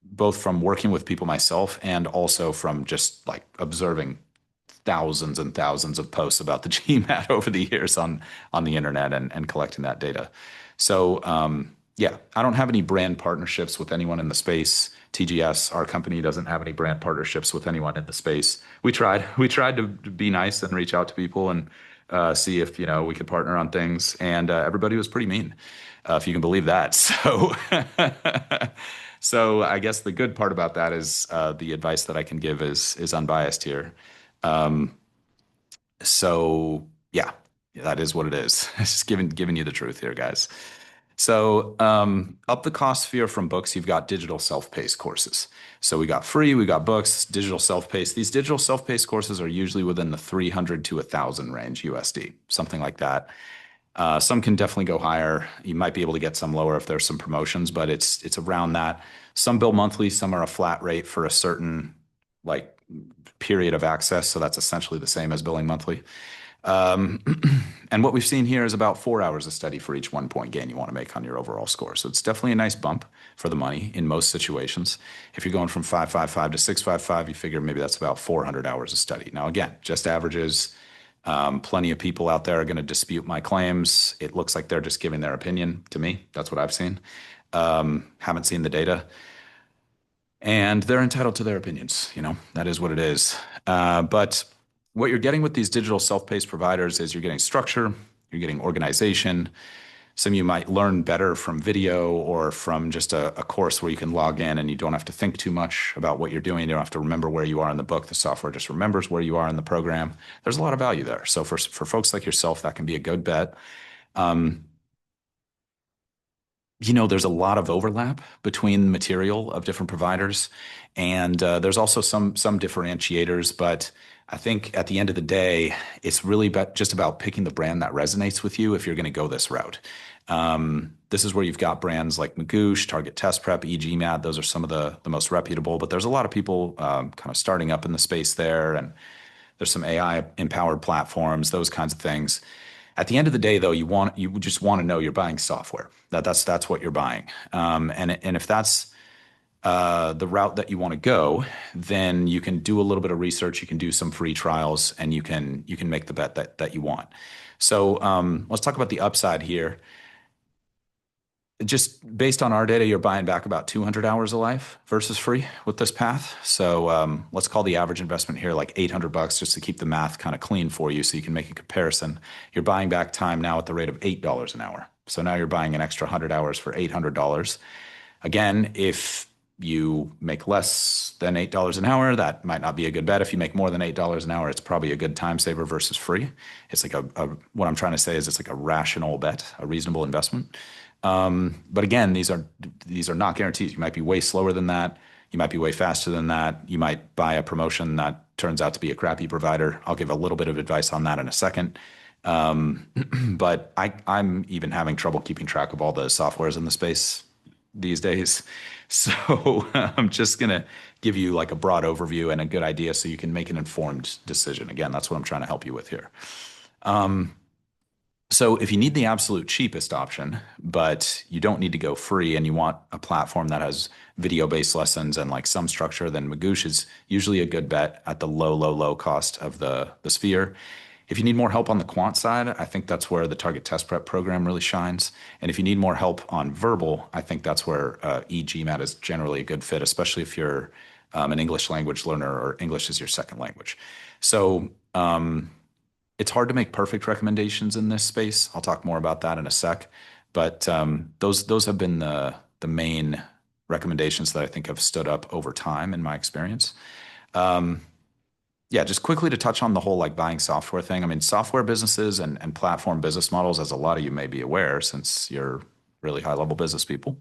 [SPEAKER 1] both from working with people myself and also from just like observing thousands and thousands of posts about the GMAT over the years on the internet and collecting that data. So yeah, I don't have any brand partnerships with anyone in the space. TGS, our company, doesn't have any brand partnerships with anyone in the space. We tried to be nice and reach out to people and see if we could partner on things, and everybody was pretty mean, if you can believe that. So so I guess the good part about that is the advice that I can give is unbiased here. Um, so yeah, that is what it is. It's just giving you the truth here, guys. So up the cost sphere from books, you've got digital self-paced courses. So we got free, we got books, digital self-paced. These digital self-paced courses are usually within the 300 to 1,000 range USD, something like that. Some can definitely go higher. You might be able to get some lower if there's some promotions, but it's around that. Some bill monthly, some are a flat rate for a certain like period of access. So that's essentially the same as billing monthly. Um, and what we've seen here is about 4 hours of study for each 1 point gain you want to make on your overall score. So it's definitely a nice bump for the money in most situations. If you're going from 555 to 655, you figure maybe that's about 400 hours of study. Now, again, just averages. Plenty of people out there are going to dispute my claims. It looks like they're just giving their opinion to me. That's what I've seen. Haven't seen the data. And they're entitled to their opinions. That is what it is. But what you're getting with these digital self-paced providers is you're getting structure, you're getting organization. Some of you might learn better from video or from just a course where you can log in and you don't have to think too much about what you're doing. You don't have to remember where you are in the book. The software just remembers where you are in the program. There's a lot of value there. So for folks like yourself, that can be a good bet. There's a lot of overlap between material of different providers, and there's also some differentiators. But I think at the end of the day, it's really just about picking the brand that resonates with you if you're going to go this route. This is where you've got brands like Magoosh, Target Test Prep, EGMAT. Those are some of the most reputable, but there's a lot of people kind of starting up in the space there, and there's some AI empowered platforms, those kinds of things. At the end of the day, though, you just want to know you're buying software. That's what you're buying. And if that's the route that you want to go, then you can do a little bit of research. You can do some free trials, and you can make the bet that you want. So let's talk about the upside here. Just based on our data, you're buying back about 200 hours of life versus free with this path. So let's call the average investment here like $800 just to keep the math kind of clean for you so you can make a comparison. You're buying back time now at the rate of $8 an hour. So now you're buying an extra 100 hours for $800. Again, if you make less than $8 an hour, that might not be a good bet. If you make more than $8 an hour, it's probably a good time saver versus free. It's like what I'm trying to say is it's like a rational bet, a reasonable investment. But again, these are not guarantees. You might be way slower than that. You might be way faster than that. You might buy a promotion that turns out to be a crappy provider. I'll give a little bit of advice on that in a second. But I'm even having trouble keeping track of all the softwares in the space these days. So I'm just going to give you like a broad overview and a good idea so you can make an informed decision. Again, that's what I'm trying to help you with here. So if you need the absolute cheapest option, but you don't need to go free and you want a platform that has video-based lessons and like some structure, then Magoosh is usually a good bet at the low cost of the sphere. If you need more help on the quant side, I think that's where the target test prep program really shines. And if you need more help on verbal, I think that's where eGMAT is generally a good fit, especially if you're an English language learner or English is your second language. So it's hard to make perfect recommendations in this space. I'll talk more about that in a sec. But those have been the main recommendations that I think have stood up over time in my experience. Yeah, just quickly to touch on the whole like buying software thing. I mean, software businesses and platform business models, as a lot of you may be aware, since you're really high level business people,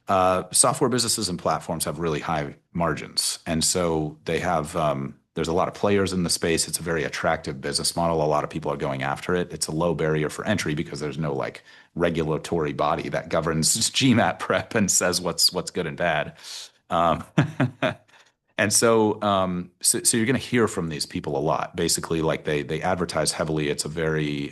[SPEAKER 1] software businesses and platforms have really high margins. And so they have, there's a lot of players in the space. It's a very attractive business model. A lot of people are going after it. It's a low barrier for entry because there's no like regulatory body that governs GMAT prep and says what's good and bad. Um, And so you're going to hear from these people a lot. Basically, like they advertise heavily. It's a very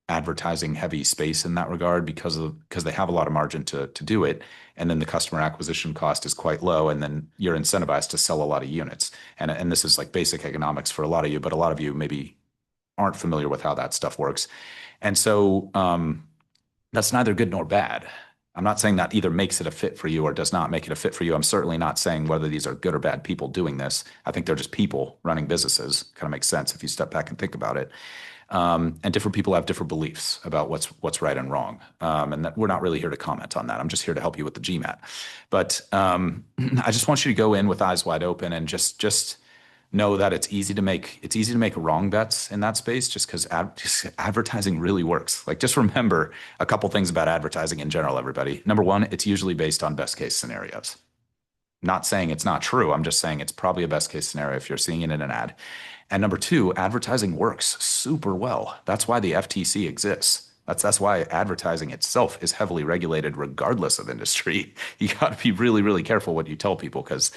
[SPEAKER 1] advertising heavy space in that regard because they have a lot of margin to do it. And then the customer acquisition cost is quite low. And then you're incentivized to sell a lot of units. And this is like basic economics for a lot of you, but a lot of you maybe aren't familiar with how that stuff works. And so that's neither good nor bad. I'm not saying that either makes it a fit for you or does not make it a fit for you. I'm certainly not saying whether these are good or bad people doing this. I think they're just people running businesses. Kind of makes sense if you step back and think about it. And different people have different beliefs about what's right and wrong. And that we're not really here to comment on that. I'm just here to help you with the GMAT. But I just want you to go in with eyes wide open and just know that it's easy to make wrong bets in that space just because advertising really works. Like just remember a couple things about advertising in general, everybody. Number one, it's usually based on best case scenarios. Not saying it's not true. I'm just saying it's probably a best case scenario if you're seeing it in an ad. And number two, advertising works super well. That's why the FTC exists. That's why advertising itself is heavily regulated regardless of industry. You got to be really careful what you tell people because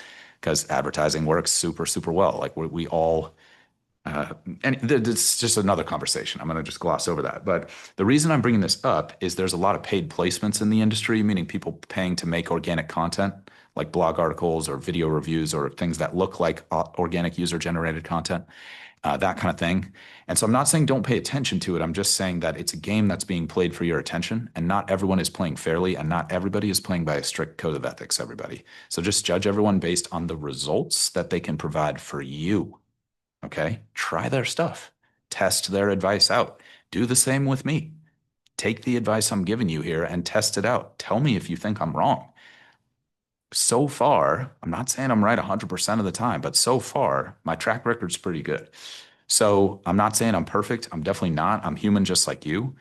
[SPEAKER 1] advertising works super well. Like we all, and it's just another conversation. I'm going to just gloss over that. But the reason I'm bringing this up is there's a lot of paid placements in the industry, meaning people paying to make organic content, like blog articles or video reviews or things that look like organic user generated content, that kind of thing. And so I'm not saying don't pay attention to it. I'm just saying that it's a game that's being played for your attention, and not everyone is playing fairly, and not everybody is playing by a strict code of ethics, everybody. So just judge everyone based on the results that they can provide for you. Okay? Try their stuff. Test their advice out. Do the same with me. Take the advice I'm giving you here and test it out. Tell me if you think I'm wrong. So far, I'm not saying I'm right 100% of the time, but so far, my track record's pretty good. So I'm not saying I'm perfect. I'm definitely not. I'm human just like you.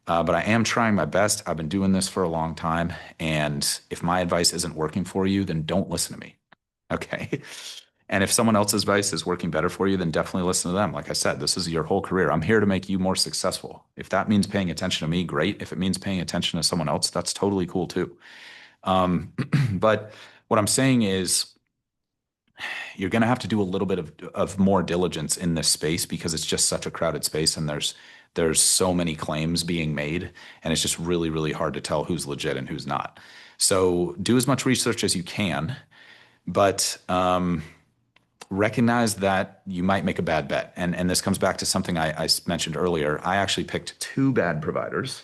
[SPEAKER 1] But I am trying my best. I've been doing this for a long time. And if my advice isn't working for you, then don't listen to me. Okay. And if someone else's advice is working better for you, then definitely listen to them. Like I said, this is your whole career. I'm here to make you more successful. If that means paying attention to me, great. If it means paying attention to someone else, that's totally cool too. But what I'm saying is you're going to have to do a little bit of more diligence in this space because it's just such a crowded space and there's so many claims being made and it's just really hard to tell who's legit and who's not. So do as much research as you can, but recognize that you might make a bad bet. And this comes back to something I mentioned earlier. I actually picked two bad providers,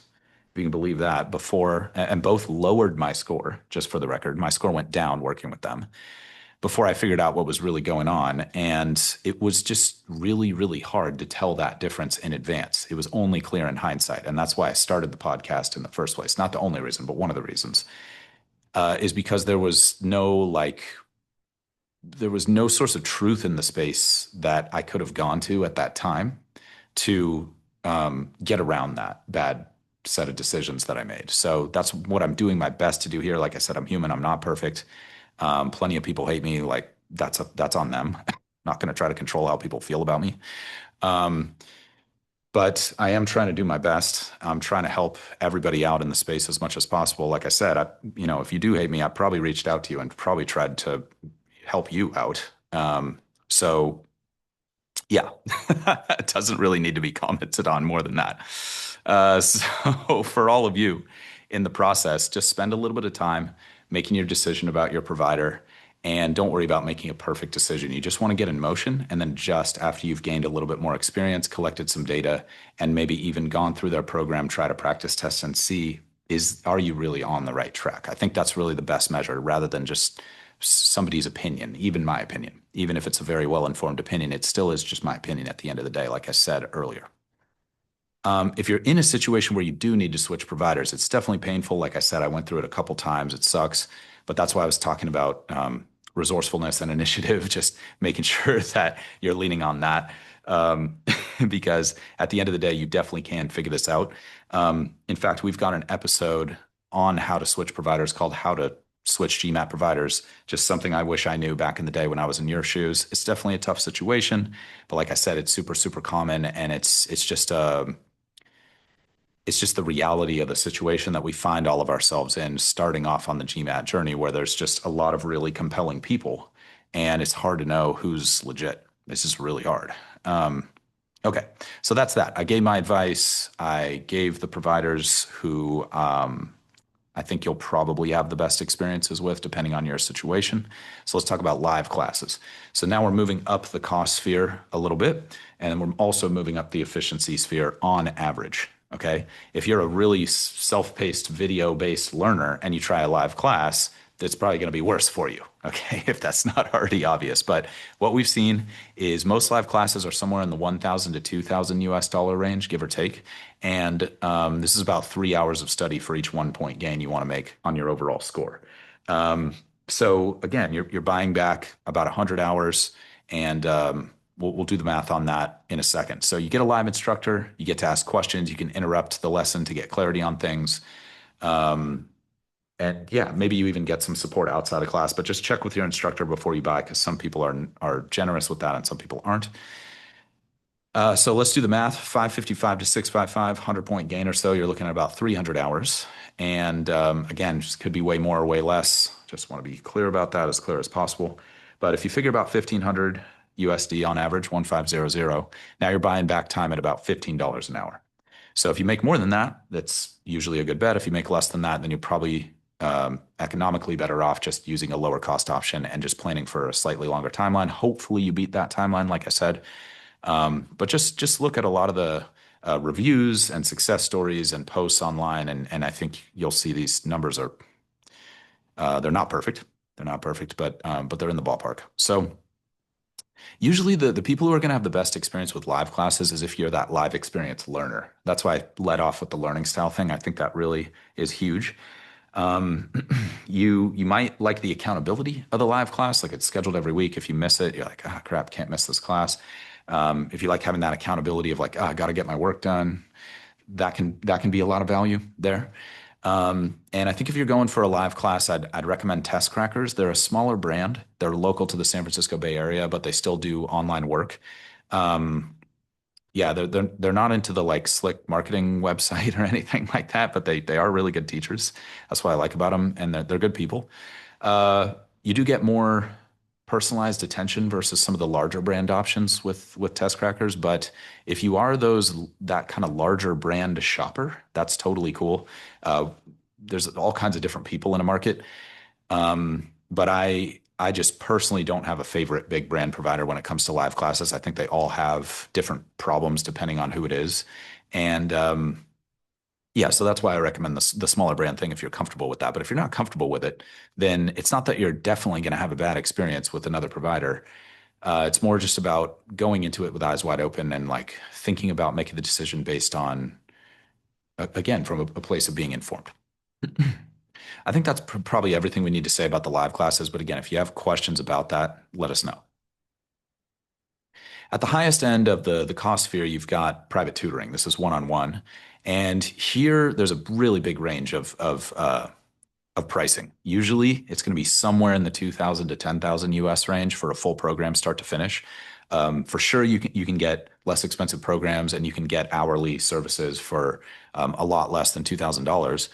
[SPEAKER 1] if you can believe that, before, and both lowered my score, just for the record. My score went down working with them before I figured out what was really going on. And it was just really hard to tell that difference in advance. It was only clear in hindsight. And that's why I started the podcast in the first place. Not the only reason, but one of the reasons. is because there was no source of truth in the space that I could have gone to at that time to get around that bad set of decisions that I made. So that's what I'm doing my best to do here. Like I said, I'm human. I'm not perfect. Plenty of people hate me. Like that's on them. Not going to try to control how people feel about me. Um, but I am trying to do my best. I'm trying to help everybody out in the space as much as possible. Like I said, if you do hate me, I probably reached out to you and probably tried to help you out. So yeah, it doesn't really need to be commented on more than that. So for all of you in the process, just spend a little bit of time making your decision about your provider and don't worry about making a perfect decision. You just want to get in motion. And then just after you've gained a little bit more experience, collected some data, and maybe even gone through their program, try to practice test and see are you really on the right track? I think that's really the best measure rather than just somebody's opinion, even my opinion. Even if it's a very well-informed opinion, it still is just my opinion at the end of the day, like I said earlier. If you're in a situation where you do need to switch providers, it's definitely painful. Like I said, I went through it a couple times. It sucks, but that's why I was talking about resourcefulness and initiative, just making sure that you're leaning on that. Um, because at the end of the day, you definitely can figure this out. In fact, we've got an episode on how to switch providers called How to Switch GMAT Providers, just something I wish I knew back in the day when I was in your shoes. It's definitely a tough situation, but like I said, it's super, super common, and it's just the reality of the situation that we find all of ourselves in starting off on the GMAT journey where there's just a lot of really compelling people and it's hard to know who's legit. This is really hard. Okay, so that's that. I gave my advice. I gave the providers who I think you'll probably have the best experiences with, depending on your situation. So let's talk about live classes. So now we're moving up the cost sphere a little bit, and we're also moving up the efficiency sphere on average. Okay. If you're a really self-paced video-based learner and you try a live class, that's probably going to be worse for you. Okay. If that's not already obvious. But what we've seen is most live classes are somewhere in the 1,000 to 2,000 US dollar range, give or take. And this is about 3 hours of study for each 1 point gain you want to make on your overall score. So again, you're buying back about 100 hours, and we'll do the math on that in a second. So you get a live instructor, you get to ask questions, you can interrupt the lesson to get clarity on things. And yeah, maybe you even get some support outside of class, but just check with your instructor before you buy because some people are generous with that and some people aren't. So let's do the math. 555 to 655, 100 point gain or so. You're looking at about 300 hours. And again, just could be way more or way less. Just want to be clear about that, as clear as possible. But if you figure about 1,500 USD on average, 1,500, now you're buying back time at about $15 an hour. So if you make more than that, that's usually a good bet. If you make less than that, then you're probably economically better off just using a lower cost option and just planning for a slightly longer timeline. Hopefully you beat that timeline, like I said. But just look at a lot of the reviews and success stories and posts online, and I think you'll see these numbers are they're not perfect. They're not perfect, but they're in the ballpark. So usually the people who are going to have the best experience with live classes is if you're that live experience learner. That's why I led off with the learning style thing. I think that really is huge. Um, you might like the accountability of the live class, like it's scheduled every week. If you miss it, you're like, ah, crap, can't miss this class. If you like having that accountability of like, I got to get my work done, that can be a lot of value there. And I think if you're going for a live class, I'd recommend Test Crackers. They're a smaller brand. They're local to the San Francisco Bay Area, but they still do online work. Um, yeah, they're not into the like slick marketing website or anything like that, but they are really good teachers. That's what I like about them, and they're good people. You do get more personalized attention versus some of the larger brand options with Test Crackers, but if you are that kind of larger brand shopper, that's totally cool. There's all kinds of different people in a market. But I just personally don't have a favorite big brand provider when it comes to live classes. I think they all have different problems depending on who it is. And yeah, so that's why I recommend the smaller brand thing if you're comfortable with that. But if you're not comfortable with it, then it's not that you're definitely going to have a bad experience with another provider. It's more just about going into it with eyes wide open and like thinking about making the decision based on, again, from a place of being informed. I think that's probably everything we need to say about the live classes. But again, if you have questions about that, let us know. At the highest end of the cost sphere, you've got private tutoring. This is one-on-one. And here there's a really big range of pricing. Usually it's going to be somewhere in the 2,000 to 10,000 US range for a full program start to finish. For sure, you can get less expensive programs and you can get hourly services for a lot less than $2,000.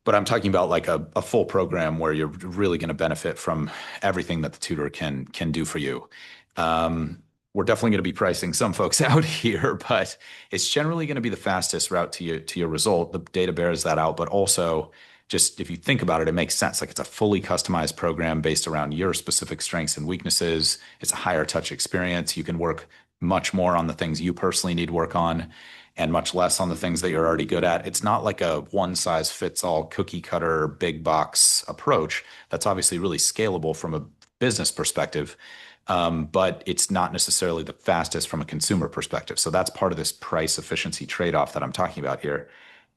[SPEAKER 1] But I'm talking about like a full program where you're really going to benefit from everything that the tutor can do for you. We're definitely going to be pricing some folks out here, but it's generally going to be the fastest route to your result. The data bears that out, but also just if you think about it, it makes sense. Like it's a fully customized program based around your specific strengths and weaknesses. It's a higher touch experience. You can work much more on the things you personally need work on and much less on the things that you're already good at. It's not like a one size fits all cookie cutter big box approach. That's obviously really scalable from a business perspective, but it's not necessarily the fastest from a consumer perspective. So that's part of this price efficiency trade-off that I'm talking about here.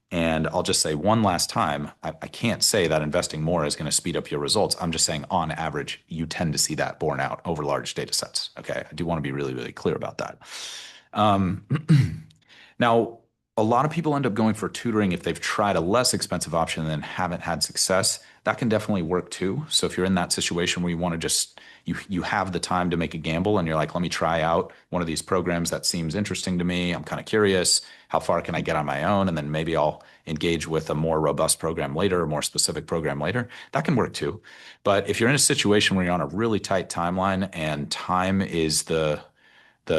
[SPEAKER 1] And I'll just say one last time, I can't say that investing more is going to speed up your results. I'm just saying on average, you tend to see that borne out over large data sets. Okay. I do want to be really, really clear about that. Um, Now, a lot of people end up going for tutoring if they've tried a less expensive option and then haven't had success. That can definitely work too. So if you're in that situation where you want to just you have the time to make a gamble and you're like, let me try out one of these programs that seems interesting to me. I'm kind of curious. How far can I get on my own? And then maybe I'll engage with a more robust program later, a more specific program later. That can work too. But if you're in a situation where you're on a really tight timeline and time is the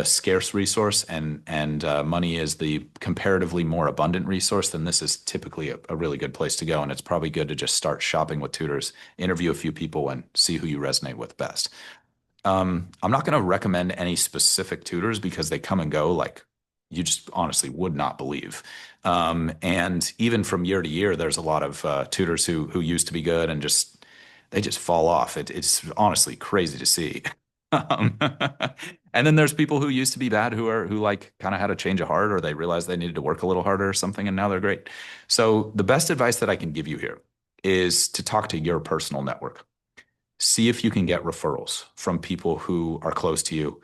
[SPEAKER 1] scarce resource and money is the comparatively more abundant resource, then this is typically a really good place to go. And it's probably good to just start shopping with tutors, interview a few people, and see who you resonate with best. I'm not going to recommend any specific tutors because they come and go like you just honestly would not believe. And even from year to year, there's a lot of tutors who used to be good and just they just fall off. It's honestly crazy to see. Um, and then there's people who used to be bad who like kind of had a change of heart or they realized they needed to work a little harder or something and now they're great. So the best advice that I can give you here is to talk to your personal network. See if you can get referrals from people who are close to you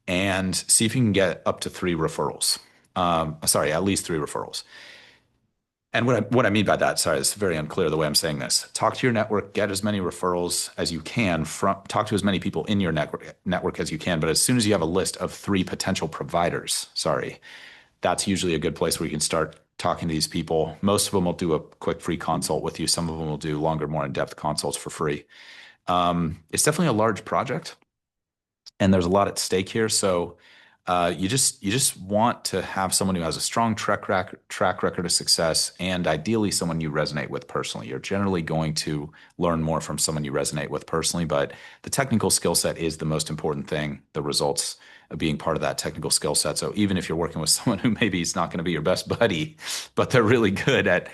[SPEAKER 1] and see if you can get up to three referrals. Sorry, at least three referrals. And what I mean by that, sorry, it's very unclear the way I'm saying this. Talk to your network, get as many referrals as you can talk to as many people in your network as you can. But as soon as you have a list of three potential providers, sorry, that's usually a good place where you can start talking to these people. Most of them will do a quick free consult with you. Some of them will do longer, more in-depth consults for free. It's definitely a large project and there's a lot at stake here. So you just want to have someone who has a strong track record of success, and ideally someone you resonate with personally. You're generally going to learn more from someone you resonate with personally, but the technical skill set is the most important thing. The results of being part of that technical skill set. So even if you're working with someone who maybe is not going to be your best buddy, but they're really good at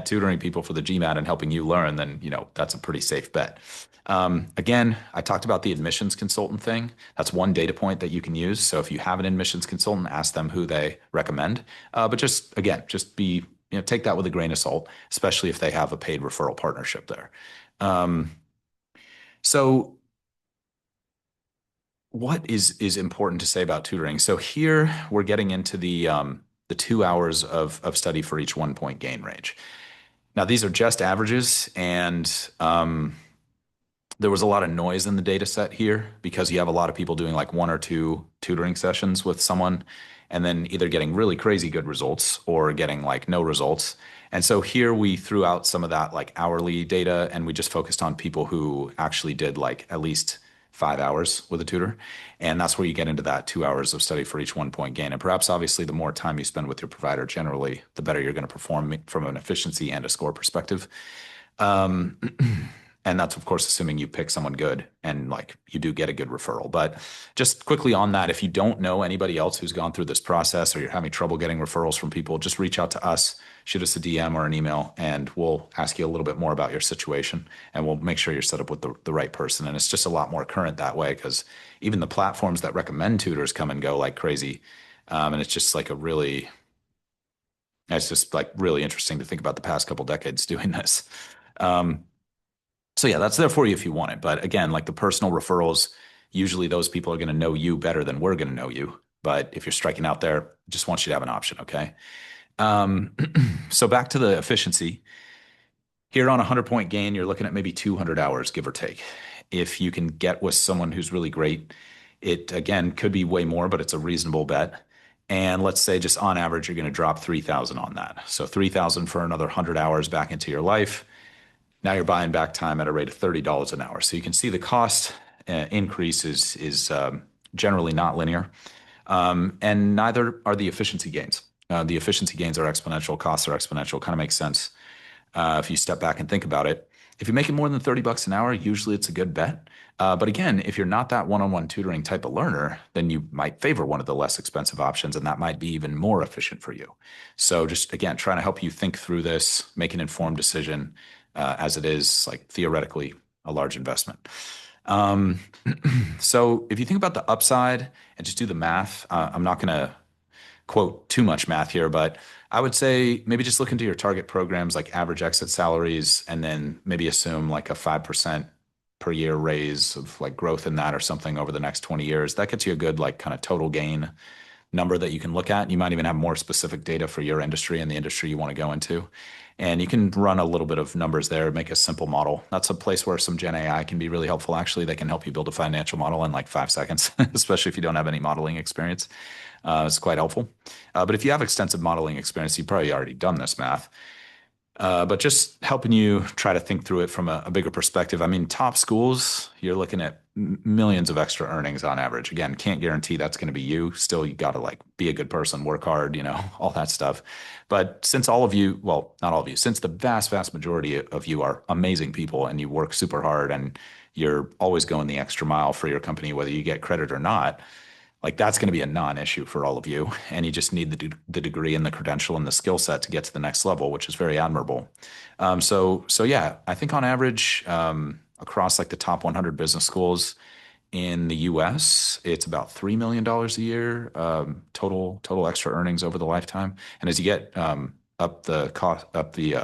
[SPEAKER 1] tutoring people for the GMAT and helping you learn, then that's a pretty safe bet. Again, I talked about the admissions consultant thing. That's one data point that you can use. So if you have an admissions consultant, ask them who they recommend. But just again, just take that with a grain of salt, especially if they have a paid referral partnership there. Um, so what is important to say about tutoring? So here we're getting into the 2 hours of study for each 1 point gain range. Now these are just averages, and there was a lot of noise in the data set here because you have a lot of people doing like one or two tutoring sessions with someone and then either getting really crazy good results or getting like no results. And so here we threw out some of that like hourly data and we just focused on people who actually did like at least 5 hours with a tutor. And that's where you get into that 2 hours of study for each 1 point gain. And perhaps obviously the more time you spend with your provider, generally, the better you're going to perform from an efficiency and a score perspective. Um, and that's of course assuming you pick someone good and like you do get a good referral. But just quickly on that, if you don't know anybody else who's gone through this process or you're having trouble getting referrals from people, just reach out to us, shoot us a DM or an email, and we'll ask you a little bit more about your situation and we'll make sure you're set up with the right person. And it's just a lot more current that way because even the platforms that recommend tutors come and go like crazy. And it's just like really interesting to think about the past couple decades doing this. So yeah, that's there for you if you want it. But again, like the personal referrals, usually those people are going to know you better than we're going to know you. But if you're striking out there, just want you to have an option, okay? Um, so back to the efficiency. Here on a 100-point gain, you're looking at maybe 200 hours, give or take. If you can get with someone who's really great, it again could be way more, but it's a reasonable bet. And let's say just on average, you're going to drop 3,000 on that. So 3,000 for another 100 hours back into your life. Now you're buying back time at a rate of $30 an hour. So you can see the cost increase is generally not linear, and neither are the efficiency gains. The efficiency gains are exponential, costs are exponential. Kind of makes sense if you step back and think about it. If you're making more than $30 an hour, usually it's a good bet. But again, if you're not that one-on-one tutoring type of learner, then you might favor one of the less expensive options, and that might be even more efficient for you. So just again, trying to help you think through this, make an informed decision, as it is like theoretically a large investment. Um, so if you think about the upside and just do the math, I'm not going to quote too much math here, but I would say maybe just look into your target programs like average exit salaries and then maybe assume like a 5% per year raise of like growth in that or something over the next 20 years. That gets you a good like kind of total gain number that you can look at. You might even have more specific data for your industry and the industry you want to go into. And you can run a little bit of numbers there, make a simple model. That's a place where some Gen AI can be really helpful. Actually, they can help you build a financial model in like 5 seconds, especially if you don't have any modeling experience. It's quite helpful. But if you have extensive modeling experience, you've probably already done this math. But just helping you try to think through it from a bigger perspective. I mean, top schools, you're looking at millions of extra earnings on average. Again, can't guarantee that's going to be you. Still, you got to like be a good person, work hard, all that stuff. But since all of you, well, not all of you, since the vast, vast majority of you are amazing people and you work super hard and you're always going the extra mile for your company, whether you get credit or not, like that's going to be a non-issue for all of you. And you just need the degree and the credential and the skill set to get to the next level, which is very admirable. So yeah, I think on average, across like the top 100 business schools in the US, it's about $3 million dollars a year, total extra earnings over the lifetime. And as you get up the cost, up the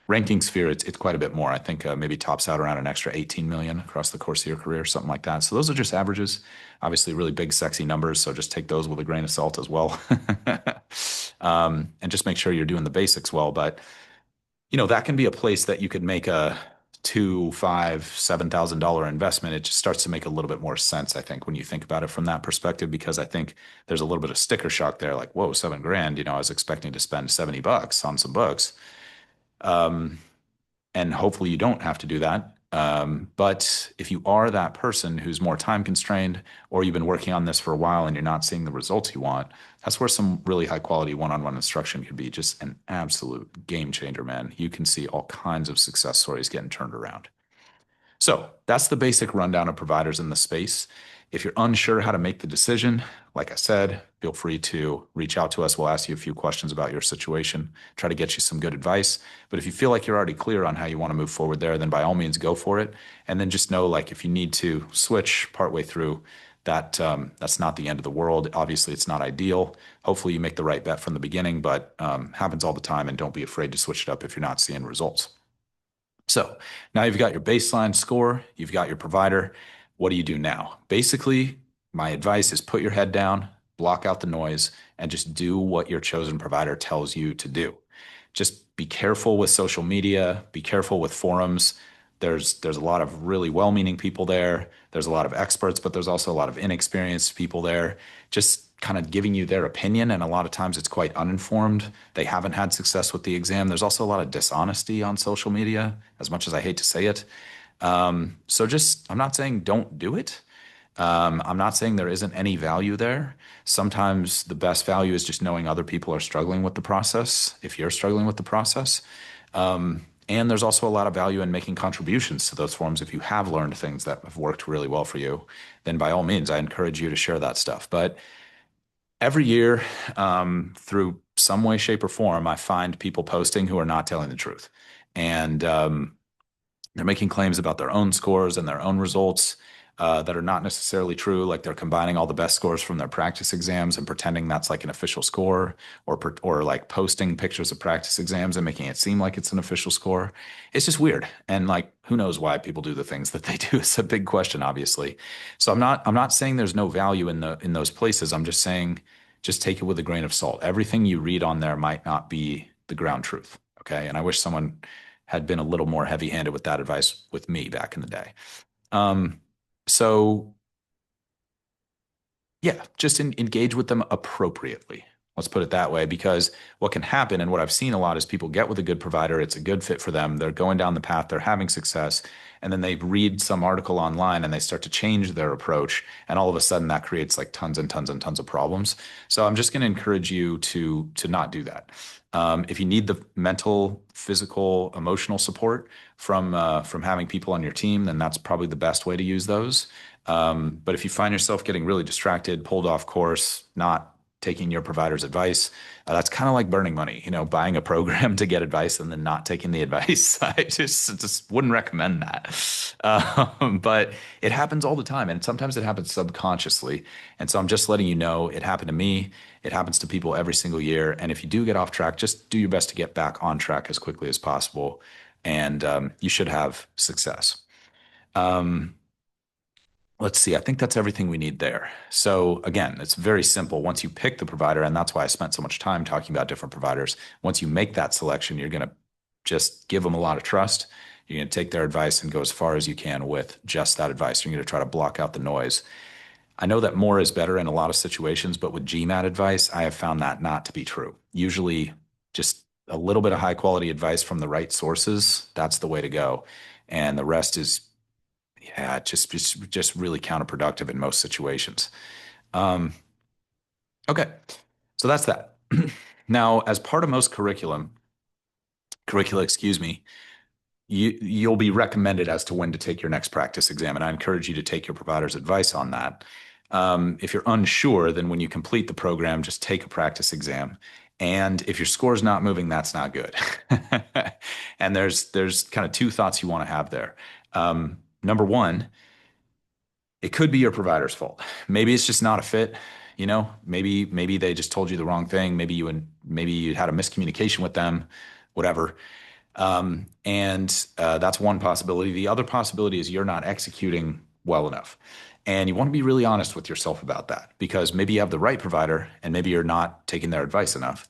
[SPEAKER 1] ranking sphere, it's quite a bit more. I think maybe tops out around an extra 18 million across the course of your career, something like that. So those are just averages, obviously really big, sexy numbers. So just take those with a grain of salt as well. And just make sure you're doing the basics well. But that can be a place that you could make a two, five, $7,000 investment. It just starts to make a little bit more sense, I think, when you think about it from that perspective, because I think there's a little bit of sticker shock there, like, whoa, 7 grand, I was expecting to spend $70 on some books. Um, and hopefully you don't have to do that. But if you are that person who's more time constrained, or you've been working on this for a while and you're not seeing the results you want, that's where some really high quality one-on-one instruction could be just an absolute game changer, man. You can see all kinds of success stories getting turned around. So that's the basic rundown of providers in the space. If you're unsure how to make the decision, like I said, feel free to reach out to us. We'll ask you a few questions about your situation, try to get you some good advice. But if you feel like you're already clear on how you want to move forward there, then by all means go for it. And then just know, like, if you need to switch partway through, that's not the end of the world. Obviously, it's not ideal. Hopefully, you make the right bet from the beginning, but happens all the time. And don't be afraid to switch it up if you're not seeing results. So now you've got your baseline score, you've got your provider. What do you do now? Basically, my advice is put your head down, block out the noise, and just do what your chosen provider tells you to do. Just be careful with social media, be careful with forums. There's a lot of really well-meaning people there. There's a lot of experts, but there's also a lot of inexperienced people there. Just kind of giving you their opinion, and a lot of times it's quite uninformed. They haven't had success with the exam. There's also a lot of dishonesty on social media, as much as I hate to say it. So just, I'm not saying don't do it. I'm not saying there isn't any value there. Sometimes the best value is just knowing other people are struggling with the process, if you're struggling with the process. And there's also a lot of value in making contributions to those forums. If you have learned things that have worked really well for you, then by all means, I encourage you to share that stuff. But every year, through some way, shape, or form, I find people posting who are not telling the truth. And they're making claims about their own scores and their own results. that are not necessarily true. Like they're combining all the best scores from their practice exams and pretending that's like an official score, or like posting pictures of practice exams and making it seem like it's an official score. It's just weird. And like, who knows why people do the things that they do? It's a big question, obviously. So I'm not saying there's no value in those places. I'm just saying just take it with a grain of salt. Everything you read on there might not be the ground truth. Okay. And I wish someone had been a little more heavy-handed with that advice with me back in the day. Um, so yeah, just engage with them appropriately. Let's put it that way, because what can happen and what I've seen a lot is people get with a good provider, it's a good fit for them, they're going down the path, they're having success, and then they read some article online and they start to change their approach, and all of a sudden that creates like tons and tons and tons of problems. So I'm just going to encourage you to not do that. If you need the mental, physical, emotional support from having people on your team, then that's probably the best way to use those. But if you find yourself getting really distracted, pulled off course, not taking your provider's advice, that's kind of like burning money, buying a program to get advice and then not taking the advice. I just wouldn't recommend that. But it happens all the time, and sometimes it happens subconsciously. And so I'm just letting you know it happened to me. It happens to people every single year. And if you do get off track, just do your best to get back on track as quickly as possible, and you should have success. Um, Let's see. I think that's everything we need there. So again, it's very simple. Once you pick the provider, and that's why I spent so much time talking about different providers. Once you make that selection, you're going to just give them a lot of trust. You're going to take their advice and go as far as you can with just that advice. You're going to try to block out the noise. I know that more is better in a lot of situations, but with GMAT advice, I have found that not to be true. Usually, just a little bit of high quality advice from the right sources, that's the way to go. And the rest is, yeah, just really counterproductive in most situations. Um, okay, so that's that. Now, as part of most curricula, excuse me, you'll be recommended as to when to take your next practice exam, and I encourage you to take your provider's advice on that. If you're unsure, then when you complete the program, just take a practice exam. And if your score's not moving, that's not good. And there's kind of two thoughts you want to have there. Number one, it could be your provider's fault. Maybe it's just not a fit. Maybe they just told you the wrong thing. Maybe you had a miscommunication with them, whatever. And that's one possibility. The other possibility is you're not executing well enough. And you want to be really honest with yourself about that, because maybe you have the right provider and maybe you're not taking their advice enough.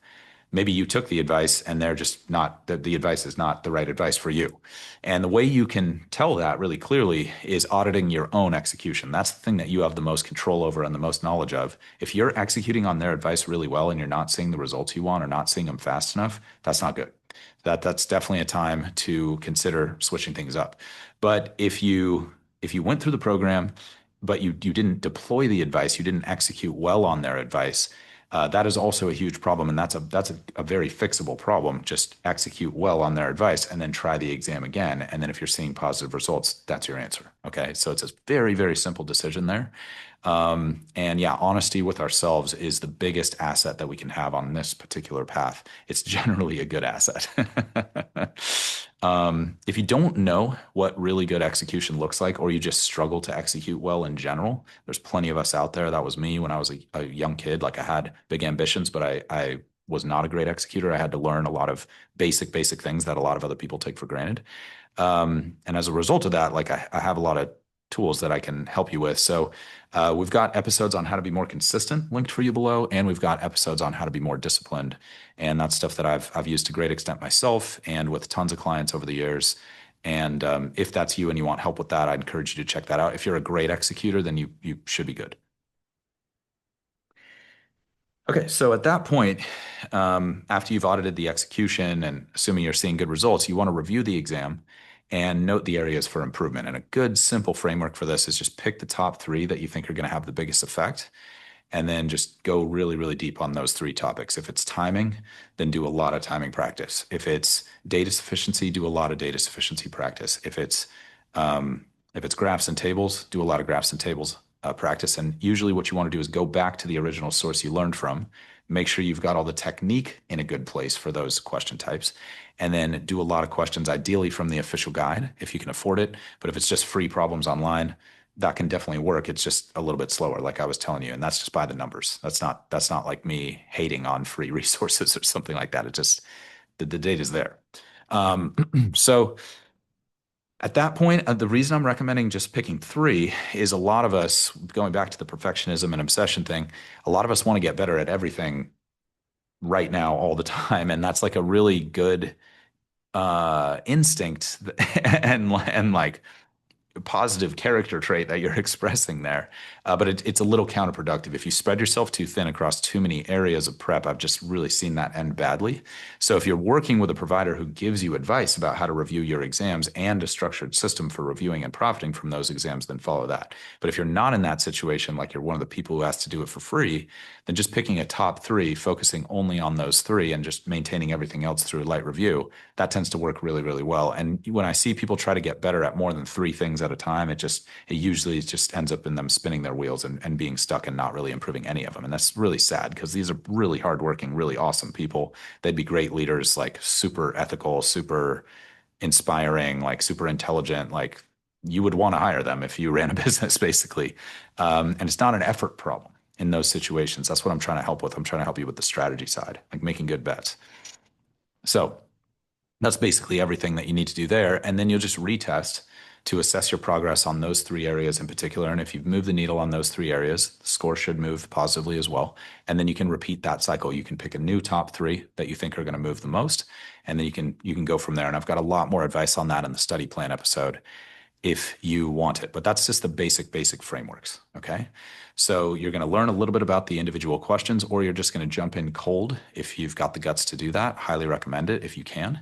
[SPEAKER 1] Maybe you took the advice and they're just not, the advice is not the right advice for you. And the way you can tell that really clearly is auditing your own execution. That's the thing that you have the most control over and the most knowledge of. If you're executing on their advice really well and you're not seeing the results you want or not seeing them fast enough, that's not good. That's definitely a time to consider switching things up. But if you went through the program, but you didn't deploy the advice, you didn't execute well on their advice, that is also a huge problem, and that's a very fixable problem. Just execute well on their advice, and then try the exam again. And then if you're seeing positive results, that's your answer. Okay, so it's a very, very simple decision there. And yeah, honesty with ourselves is the biggest asset that we can have on this particular path. It's generally a good asset. If you don't know what really good execution looks like, or you just struggle to execute well in general, there's plenty of us out there. That was me when I was a young kid. Like I had big ambitions, but I was not a great executor. I had to learn a lot of basic things that a lot of other people take for granted. And as a result of that, like I have a lot of tools that I can help you with. So we've got episodes on how to be more consistent linked for you below, and we've got episodes on how to be more disciplined. And that's stuff that I've used to great extent myself and with tons of clients over the years. And if that's you and you want help with that, I'd encourage you to check that out. If you're a great executor, then you should be good. Okay, so at that point, after you've audited the execution and assuming you're seeing good results, you want to review the exam and note the areas for improvement. And a good simple framework for this is just pick the top three that you think are going to have the biggest effect, and then just go really, really deep on those three topics. If it's timing, then do a lot of timing practice. If it's data sufficiency, do a lot of data sufficiency practice. If it's graphs and tables, do a lot of graphs and tables practice. And usually what you want to do is go back to the original source you learned from, make sure you've got all the technique in a good place for those question types, and then do a lot of questions, ideally from the official guide if you can afford it. But if it's just free problems online, that can definitely work. It's just a little bit slower, like I was telling you, and that's just by the numbers. That's not like me hating on free resources or something like that. It just the data is there. Um, so at that point, the reason I'm recommending just picking three is a lot of us, going back to the perfectionism and obsession thing, a lot of us want to get better at everything right now all the time, and that's like a really good instinct and like positive character trait that you're expressing there. But it's a little counterproductive. If you spread yourself too thin across too many areas of prep, I've just really seen that end badly. So if you're working with a provider who gives you advice about how to review your exams and a structured system for reviewing and profiting from those exams, then follow that. But if you're not in that situation, like you're one of the people who has to do it for free, then just picking a top three, focusing only on those three and just maintaining everything else through light review, that tends to work really, really well. And when I see people try to get better at more than three things at a time, it usually just ends up in them spinning their wheels and being stuck and not really improving any of them. And that's really sad because these are really hardworking, really awesome people. They'd be great leaders, like super ethical, super inspiring, like super intelligent, like you would want to hire them if you ran a business, basically. And it's not an effort problem in those situations. That's what I'm trying to help with. I'm trying to help you with the strategy side, like making good bets. So that's basically everything that you need to do there. And then you'll just retest to assess your progress on those three areas in particular. And if you've moved the needle on those three areas, the score should move positively as well. And then you can repeat that cycle. You can pick a new top three that you think are going to move the most, and then you can go from there. And I've got a lot more advice on that in the study plan episode if you want it. But that's just the basic frameworks. Okay. So you're going to learn a little bit about the individual questions, or you're just going to jump in cold if you've got the guts to do that. Highly recommend it if you can.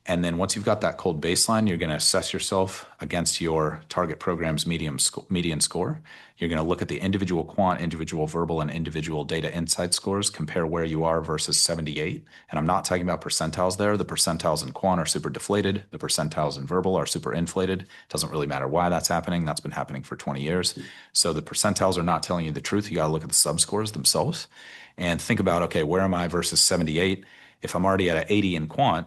[SPEAKER 1] And then once you've got that cold baseline, you're going to assess yourself against your target program's median score. You're going to look at the individual quant, individual verbal, and individual data insight scores, compare where you are versus 78. And I'm not talking about percentiles there. The percentiles in quant are super deflated. The percentiles in verbal are super inflated. Doesn't really matter why that's happening. That's been happening for 20 years. So the percentiles are not telling you the truth. You got to look at the subscores themselves and think about, okay, where am I versus 78? If I'm already at an 80 in quant,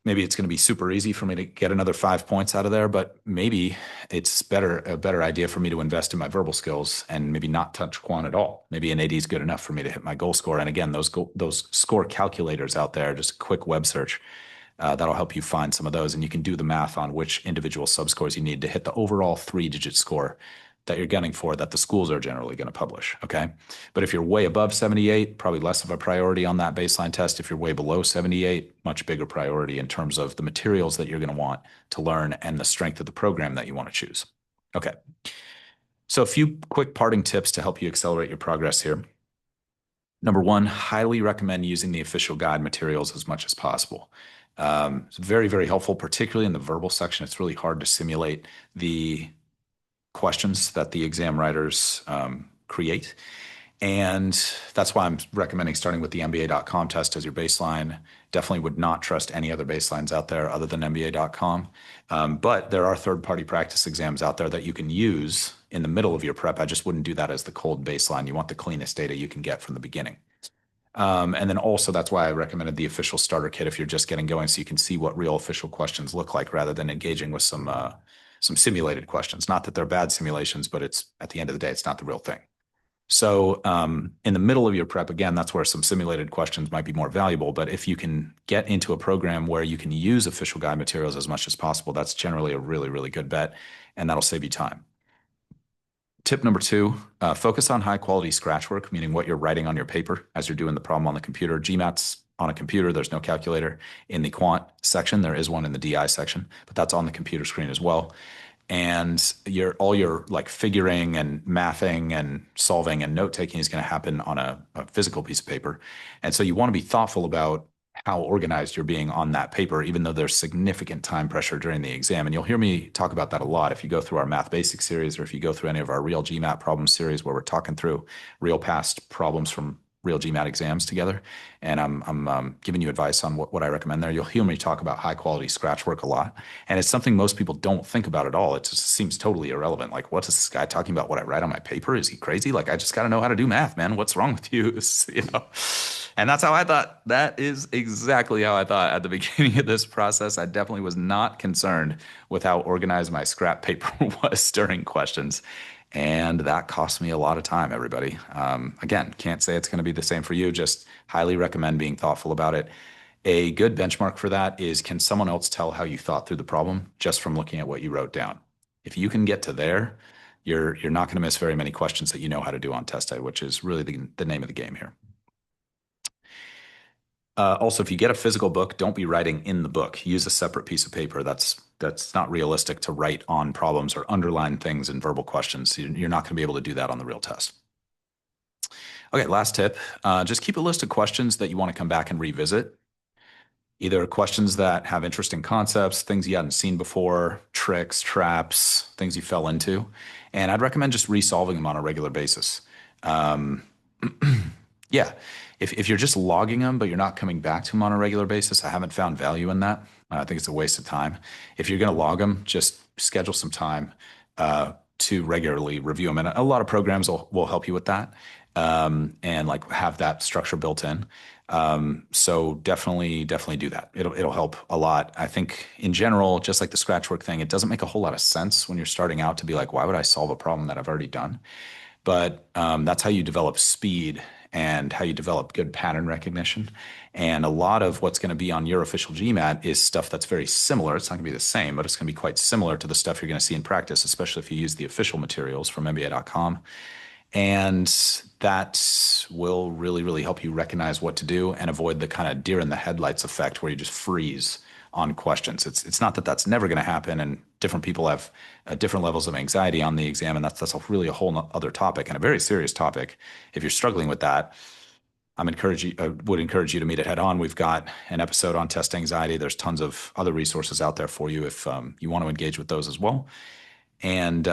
[SPEAKER 1] maybe it's going to be super easy for me to get another 5 points out of there, but maybe it's a better idea for me to invest in my verbal skills and maybe not touch quant at all. Maybe an 80 is good enough for me to hit my goal score. And again, those score calculators out there, just a quick web search, that'll help you find some of those. And you can do the math on which individual subscores you need to hit the overall 3-digit score that you're gunning for that the schools are generally going to publish. Okay. But if you're way above 78, probably less of a priority on that baseline test. If you're way below 78, much bigger priority in terms of the materials that you're going to want to learn and the strength of the program that you want to choose. Okay. So a few quick parting tips to help you accelerate your progress here. Number one, highly recommend using the official guide materials as much as possible. It's very, very helpful, particularly in the verbal section. It's really hard to simulate the questions that the exam writers create. And that's why I'm recommending starting with the MBA.com test as your baseline. Definitely would not trust any other baselines out there other than MBA.com. But there are third-party practice exams out there that you can use in the middle of your prep. I just wouldn't do that as the cold baseline. You want the cleanest data you can get from the beginning. And then also that's why I recommended the official starter kit if you're just getting going, so you can see what real official questions look like rather than engaging with some simulated questions. Not that they're bad simulations, but it's at the end of the day, it's not the real thing. So in the middle of your prep, again, that's where some simulated questions might be more valuable. But if you can get into a program where you can use official guide materials as much as possible, that's generally a really, really good bet, and that'll save you time. Tip number two, focus on high quality scratch work, meaning what you're writing on your paper as you're doing the problem on the computer. GMAT's on a computer. There's no calculator. In the quant section, there is one in the DI section, but that's on the computer screen as well. And all your like figuring and mathing and solving and note taking is going to happen on a physical piece of paper. And so you want to be thoughtful about how organized you're being on that paper, even though there's significant time pressure during the exam. And you'll hear me talk about that a lot if you go through our Math Basics series or if you go through any of our real GMAT problems series where we're talking through real past problems from real GMAT exams together. And I'm giving you advice on what I recommend there. You'll hear me talk about high quality scratch work a lot. And it's something most people don't think about at all. It just seems totally irrelevant. Like, what is this guy talking about what I write on my paper? Is he crazy? Like, I just got to know how to do math, man. What's wrong with you? You know? And that's how I thought. That is exactly how I thought at the beginning of this process. I definitely was not concerned with how organized my scrap paper was during questions. And that cost me a lot of time, everybody. Again, can't say it's going to be the same for you. Just highly recommend being thoughtful about it. A good benchmark for that is, can someone else tell how you thought through the problem just from looking at what you wrote down? If you can get to there, you're not going to miss very many questions that you know how to do on test day, which is really the name of the game here. Also, if you get a physical book, don't be writing in the book. Use a separate piece of paper. That's not realistic to write on problems or underline things in verbal questions. You're not going to be able to do that on the real test. Okay, last tip. Just keep a list of questions that you want to come back and revisit. Either questions that have interesting concepts, things you hadn't seen before, tricks, traps, things you fell into. And I'd recommend just resolving them on a regular basis. Um, yeah, if you're just logging them, but you're not coming back to them on a regular basis, I haven't found value in that. I think it's a waste of time. If you're going to log them, just schedule some time to regularly review them. And a lot of programs will help you with that, and like have that structure built in. So definitely do that. It'll help a lot. I think in general, just like the scratch work thing, it doesn't make a whole lot of sense when you're starting out to be like, why would I solve a problem that I've already done? But that's how you develop speed and how you develop good pattern recognition. And a lot of what's going to be on your official GMAT is stuff that's very similar. It's not going to be the same, but it's going to be quite similar to the stuff you're going to see in practice, especially if you use the official materials from MBA.com. And that will really help you recognize what to do and avoid the kind of deer in the headlights effect where you just freeze on questions. It's not that that's never going to happen, and different people have different levels of anxiety on the exam, and that's really a whole other topic and a very serious topic. If you're struggling with that, I would encourage you to meet it head on. We've got an episode on test anxiety. There's tons of other resources out there for you if you want to engage with those as well. And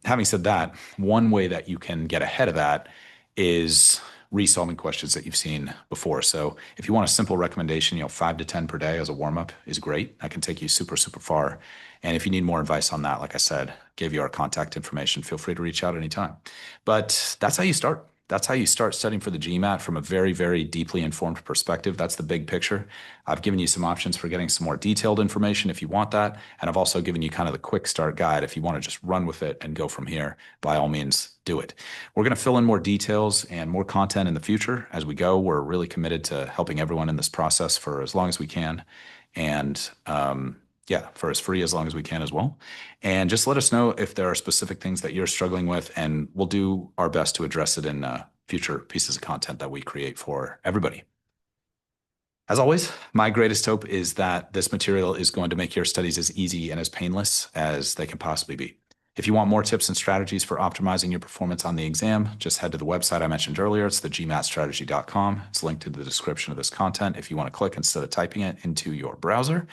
[SPEAKER 1] having said that, one way that you can get ahead of that is resolving questions that you've seen before. So if you want a simple recommendation, 5 to 10 per day as a warm up is great. That can take you super far. And if you need more advice on that, like I said, gave you our contact information, feel free to reach out anytime. But that's how you start. That's how you start studying for the GMAT from a very deeply informed perspective. That's the big picture. I've given you some options for getting some more detailed information if you want that. And I've also given you kind of the quick start guide. If you want to just run with it and go from here, by all means, do it. We're going to fill in more details and more content in the future as we go. We're really committed to helping everyone in this process for as long as we can. And yeah, for as free as long as we can as well. And just let us know if there are specific things that you're struggling with, and we'll do our best to address it in future pieces of content that we create for everybody. As always, my greatest hope is that this material is going to make your studies as easy and as painless as they can possibly be. If you want more tips and strategies for optimizing your performance on the exam, just head to the website I mentioned earlier. It's the gmatstrategy.com. It's linked to the description of this content if you want to click instead of typing it into your browser.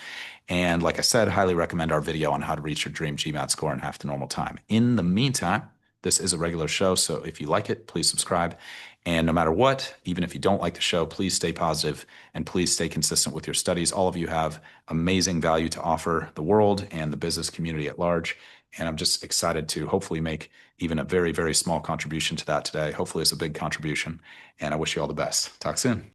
[SPEAKER 1] And like I said, highly recommend our video on how to reach your dream GMAT score in half the normal time. In the meantime, this is a regular show, so if you like it, please subscribe. And no matter what, even if you don't like the show, please stay positive and please stay consistent with your studies. All of you have amazing value to offer the world and the business community at large. And I'm just excited to hopefully make even a very small contribution to that today. Hopefully it's a big contribution. And I wish you all the best. Talk soon.